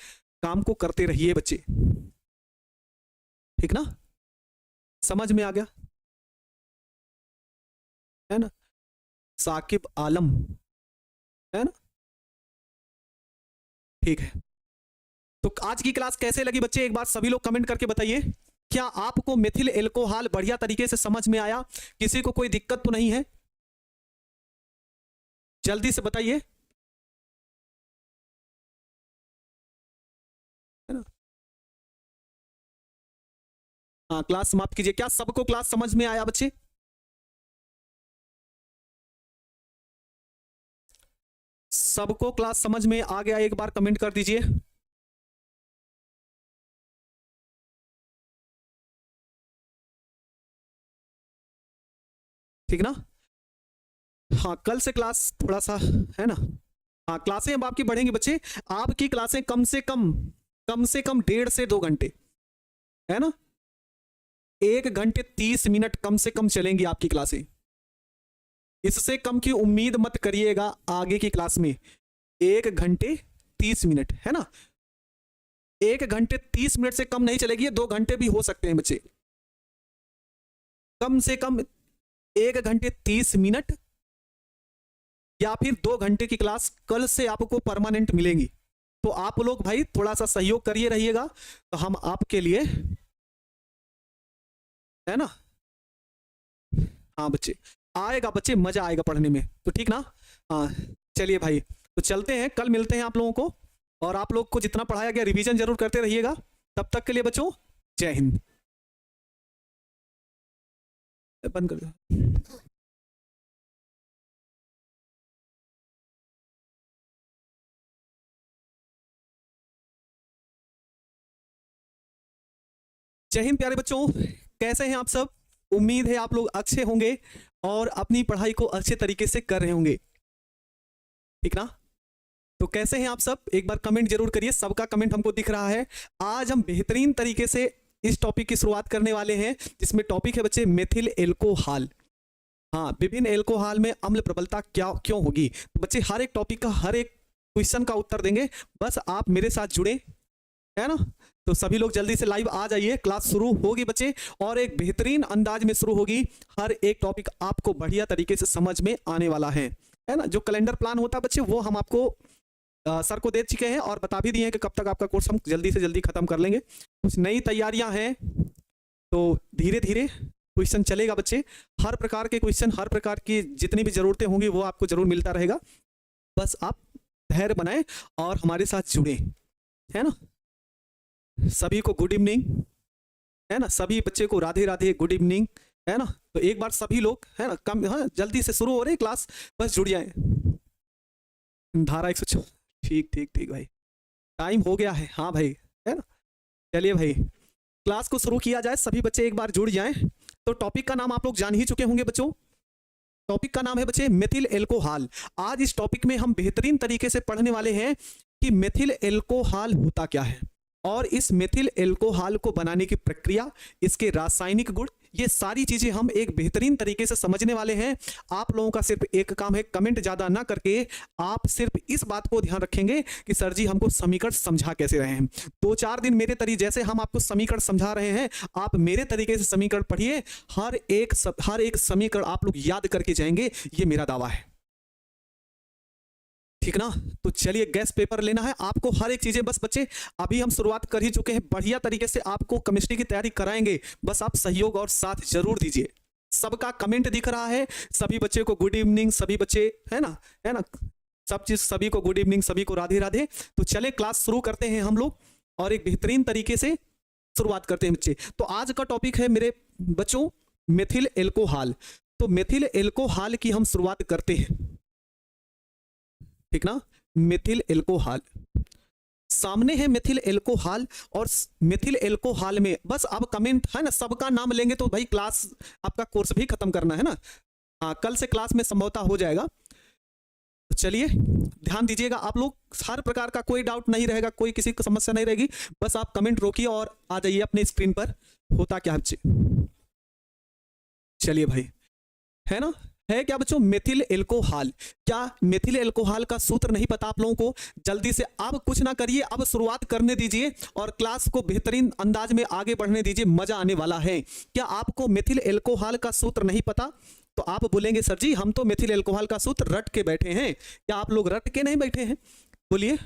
काम को करते रहिए बच्चे, ठीक ना, समझ में आ गया, है ना। साकिब आलम, है ना, ठीक है। तो आज की क्लास कैसे लगी बच्चे, एक बार सभी लोग कमेंट करके बताइए। क्या आपको मेथिल एल्कोहल बढ़िया तरीके से समझ में आया, किसी को कोई दिक्कत तो नहीं है, जल्दी से बताइए, है ना। हाँ, क्लास समाप्त कीजिए। क्या सबको क्लास समझ में आया बच्चे, सबको क्लास समझ में आ गया, एक बार कमेंट कर दीजिए। ठीक ना। हाँ, कल से क्लास थोड़ा सा, है ना, हाँ क्लासें अब आपकी बढ़ेंगी बच्चे, आपकी क्लासें कम से कम 1.5 से 2 घंटे, है ना, 1 घंटे 30 मिनट कम से कम चलेंगी आपकी क्लासें, इससे कम की उम्मीद मत करिएगा आगे की क्लास में। 1 घंटे 30 मिनट, है ना, 1 घंटे 30 मिनट से कम नहीं चलेगी, 2 घंटे भी हो सकते हैं बच्चे, कम से कम 1 घंटे 30 मिनट या फिर 2 घंटे की क्लास कल से आपको परमानेंट मिलेंगी। तो आप लोग भाई थोड़ा सा सहयोग करिए रहिएगा, तो हम आपके लिए, है ना। हाँ बच्चे, आएगा बच्चे, मजा आएगा पढ़ने में, तो ठीक ना। हाँ चलिए भाई, तो चलते हैं, कल मिलते हैं आप लोगों को, और आप लोग को जितना पढ़ाया गया रिवीजन जरूर करते रहिएगा। तब तक के लिए बच्चों, जय हिंद। बंद कर दो। जय हिंद प्यारे बच्चों, कैसे हैं आप सब। उम्मीद है आप लोग अच्छे होंगे और अपनी पढ़ाई को अच्छे तरीके से कर रहे होंगे, ठीक ना। तो कैसे हैं आप सब, एक बार कमेंट जरूर करिए। सबका कमेंट हमको दिख रहा है। आज हम बेहतरीन तरीके से इस टॉपिक की शुरुआत करने वाले हैं, जिसमें टॉपिक है बच्चे मेथिल एल्कोहल। हाँ, विभिन्न एल्कोहल में अम्ल प्रबलता क्या क्यों होगी। तो बच्चे हर एक टॉपिक का हर एक क्वेश्चन का उत्तर देंगे, बस आप मेरे साथ जुड़े, है ना। तो सभी लोग जल्दी से लाइव आ जाइए, क्लास शुरू होगी बच्चे और एक बेहतरीन अंदाज में शुरू होगी। हर एक टॉपिक आपको बढ़िया तरीके से समझ में आने वाला है ना। जो कैलेंडर प्लान होता है बच्चे, वो हम आपको सर को दे चुके हैं और बता भी दिए हैं कि कब तक आपका कोर्स हम जल्दी से जल्दी खत्म कर लेंगे। कुछ नई तैयारियां हैं, तो धीरे धीरे क्वेश्चन चलेगा बच्चे। हर प्रकार के क्वेश्चन, हर प्रकार की जितनी भी जरूरतें होंगी वो आपको जरूर मिलता रहेगा। बस आप धैर्य बनाएं और हमारे साथ जुड़े, है ना। सभी को गुड इवनिंग, है ना। सभी बच्चे को राधे राधे, गुड इवनिंग, है ना। तो एक बार सभी लोग, है ना, कम, हाँ, जल्दी से शुरू हो रही क्लास, बस जुड़ जाए। धारा 104, ठीक ठीक ठीक भाई, टाइम हो गया है, हाँ भाई, है ना। चलिए भाई, क्लास को शुरू किया जाए। सभी बच्चे एक बार जुड़ जाएं। तो टॉपिक का नाम आप लोग जान ही चुके होंगे बच्चों। टॉपिक का नाम है बच्चे मेथिल एल्कोहल। आज इस टॉपिक में हम बेहतरीन तरीके से पढ़ने वाले हैं कि मेथिल एल्कोहल होता क्या है और इस मेथिल एल्कोहल को बनाने की प्रक्रिया, इसके रासायनिक गुण, ये सारी चीजें हम एक बेहतरीन तरीके से समझने वाले हैं। आप लोगों का सिर्फ एक काम है, कमेंट ज्यादा ना करके आप सिर्फ इस बात को ध्यान रखेंगे कि सर जी हमको समीकरण समझा कैसे रहे हैं। 2-4 दिन मेरे तरीके जैसे हम आपको समीकरण समझा रहे हैं, आप मेरे तरीके से समीकरण पढ़िए। हर एक समीकरण आप लोग याद करके जाएंगे, ये मेरा दावा है, ठीक ना। तो चलिए, गैस पेपर लेना है आपको, हर एक चीजें। बस बच्चे अभी हम शुरुआत कर ही चुके हैं, बढ़िया तरीके से आपको केमिस्ट्री की तैयारी कराएंगे। बस आप सहयोग और साथ जरूर दीजिए। सबका कमेंट दिख रहा है, सभी बच्चे को गुड इवनिंग, सभी बच्चे, है ना, है ना, सब चीज, सभी को गुड इवनिंग, सभी को राधे राधे। तो चले क्लास शुरू करते हैं हम लोग और एक बेहतरीन तरीके से शुरुआत करते हैं बच्चे। तो आज का टॉपिक है मेरे बच्चों मेथिल एल्कोहल। तो मेथिल एल्कोहल की हम शुरुआत करते हैं, ठीक ना। मेथिल एल्कोहल सामने है, मेथिल एल्कोहल। और मेथिल एल्कोहल में बस अब कमेंट, है ना, सबका नाम लेंगे तो भाई क्लास, आपका कोर्स भी खत्म करना है ना। हाँ, कल से क्लास में संभवतः हो जाएगा। तो चलिए ध्यान दीजिएगा आप लोग, हर प्रकार का कोई डाउट नहीं रहेगा, कोई किसी को समस्या नहीं रहेगी। बस आप कमेंट रोकिए और आ जाइए अपने स्क्रीन पर। होता क्या बच्चे, चलिए भाई, है ना, है क्या बच्चों मेथिल एल्कोहल। क्या मेथिल एल्कोहल का सूत्र नहीं पता आप लोगों को। जल्दी से अब कुछ ना करिए, अब शुरुआत करने दीजिए और क्लास को बेहतरीन अंदाज में आगे बढ़ने दीजिए, मजा आने वाला है। क्या आपको मेथिल एल्कोहल का सूत्र नहीं पता? तो आप बोलेंगे सर जी हम तो मेथिल एल्कोहल का सूत्र रट के बैठे हैं। क्या आप लोग रट के नहीं बैठे हैं? बोलिए।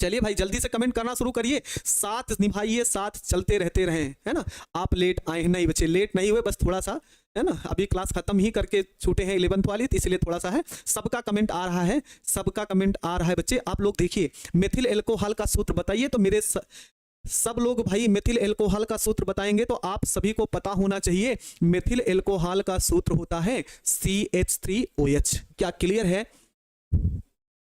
चलिए भाई, जल्दी से कमेंट करना शुरू करिए, साथ निभाइए, साथ चलते रहते रहें, है ना। आप लेट आए हैं, नहीं बच्चे लेट नहीं हुए, बस थोड़ा सा, है ना, अभी क्लास खत्म ही करके छूटे हैं 11th वाली, तो इसलिए थोड़ा सा है। सबका कमेंट आ रहा है, सबका कमेंट आ रहा है बच्चे। आप लोग देखिए, मेथिल एल्कोहल का सूत्र बताइए। तो मेरे सब लोग भाई मेथिल एल्कोहल का सूत्र बताएंगे तो आप सभी को पता होना चाहिए। मेथिल एल्कोहल का सूत्र होता है CH3OH। क्या क्लियर है?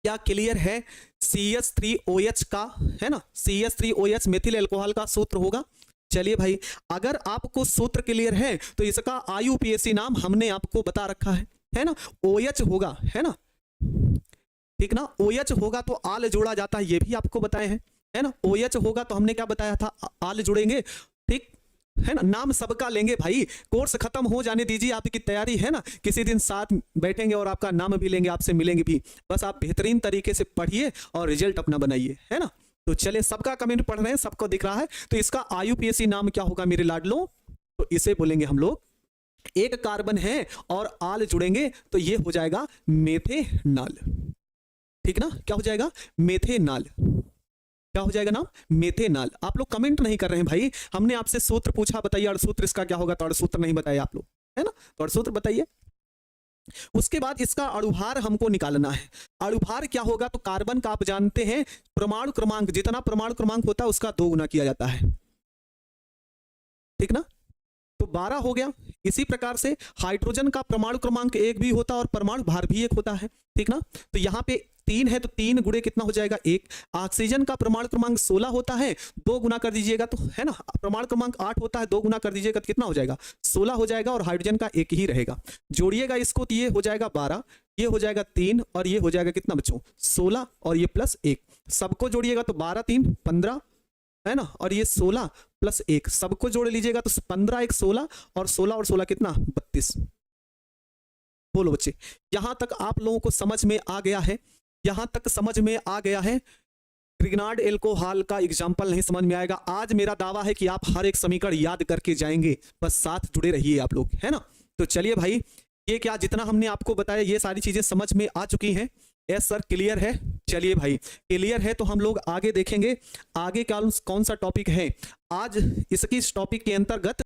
क्या क्लियर है? CH3OH का, है ना, CH3OH मेथिल एल्कोहल का सूत्र होगा। चलिए भाई, अगर आपको सूत्र क्लियर है तो इसका IUPAC नाम हमने आपको बता रखा है ना। OH होगा, है ना, ठीक ना। OH होगा तो आल जोड़ा जाता है, ये भी आपको बताए हैं, है ना। OH होगा तो हमने क्या बताया था, आल जुड़ेंगे, ठीक है ना। नाम सबका लेंगे भाई, कोर्स खत्म हो जाने दीजिए, आपकी तैयारी, है ना। किसी दिन साथ बैठेंगे और आपका नाम भी लेंगे, आपसे मिलेंगे भी। बस आप बेहतरीन तरीके से पढ़िए और रिजल्ट अपना बनाइए, है ना। तो चलिए, सबका कमेंट पढ़ रहे हैं, सबको दिख रहा है। तो इसका IUPAC नाम क्या होगा मेरे लाडलों? तो इसे बोलेंगे हम लोग, एक कार्बन है और आल जुड़ेंगे तो ये हो जाएगा मेथेनॉल, ठीक ना। क्या हो जाएगा? मेथेनॉल। क्या हो जाएगा नाम? मेथेनॉल। आप लोग कमेंट नहीं कर रहे हैं भाई, हमने आपसे सूत्र पूछा, बताइए अणुसूत्र इसका क्या होगा, तो अणुसूत्र नहीं बताया आप लोग, है ना। तो अणुसूत्र बताइए। उसके बाद इसका अणुभार हमको निकालना है। अणुभार क्या होगा? तो कार्बन का आप जानते हैं परमाणु क्रमांक, जितना परमाणु क्रमांक होता है उसका 2 गुना किया जाता है, ठीक ना। तो 12 हो गया। इसी प्रकार से हाइड्रोजन का परमाणु क्रमांक 1 भी होता है और परमाणु भार भी 1 होता है, ठीक ना। तो यहाँ पे 3 है तो 3 गुणे कितना हो जाएगा 1। ऑक्सीजन का परमाणु क्रमांक 16 होता है, 2 गुना कर दीजिएगा तो है ना, परमाणु क्रमांक 8 होता है, 2 गुना कर दीजिएगा तो कितना हो जाएगा 16 हो जाएगा, और हाइड्रोजन का 1 ही रहेगा। जोड़िएगा इसको तो ये हो जाएगा 12, ये हो जाएगा 3 और ये हो जाएगा कितना बच्चों 16 और ये प्लस 1। सबको जोड़िएगा तो 12 3 15 है ना, और ये 16 प्लस 1 सबको जोड़ लीजिएगा तो 15 1 16 और 16 कितना 32। बोलो बच्चे, यहां तक आप लोगों को समझ में आ गया है? यहां तक समझ में आ गया है? ग्रिग्नार्ड एल्कोहल का एग्जाम्पल नहीं समझ में आएगा। आज मेरा दावा है कि आप हर एक समीकरण याद करके जाएंगे, बस साथ जुड़े रहिए आप लोग, है ना। तो चलिए भाई, ये क्या जितना हमने आपको बताया ये सारी चीजें समझ में आ चुकी हैं? यस सर, क्लियर है। चलिए भाई, क्लियर है तो हम लोग आगे देखेंगे आगे कौन सा टॉपिक है। आज इसकी इस टॉपिक के अंतर्गत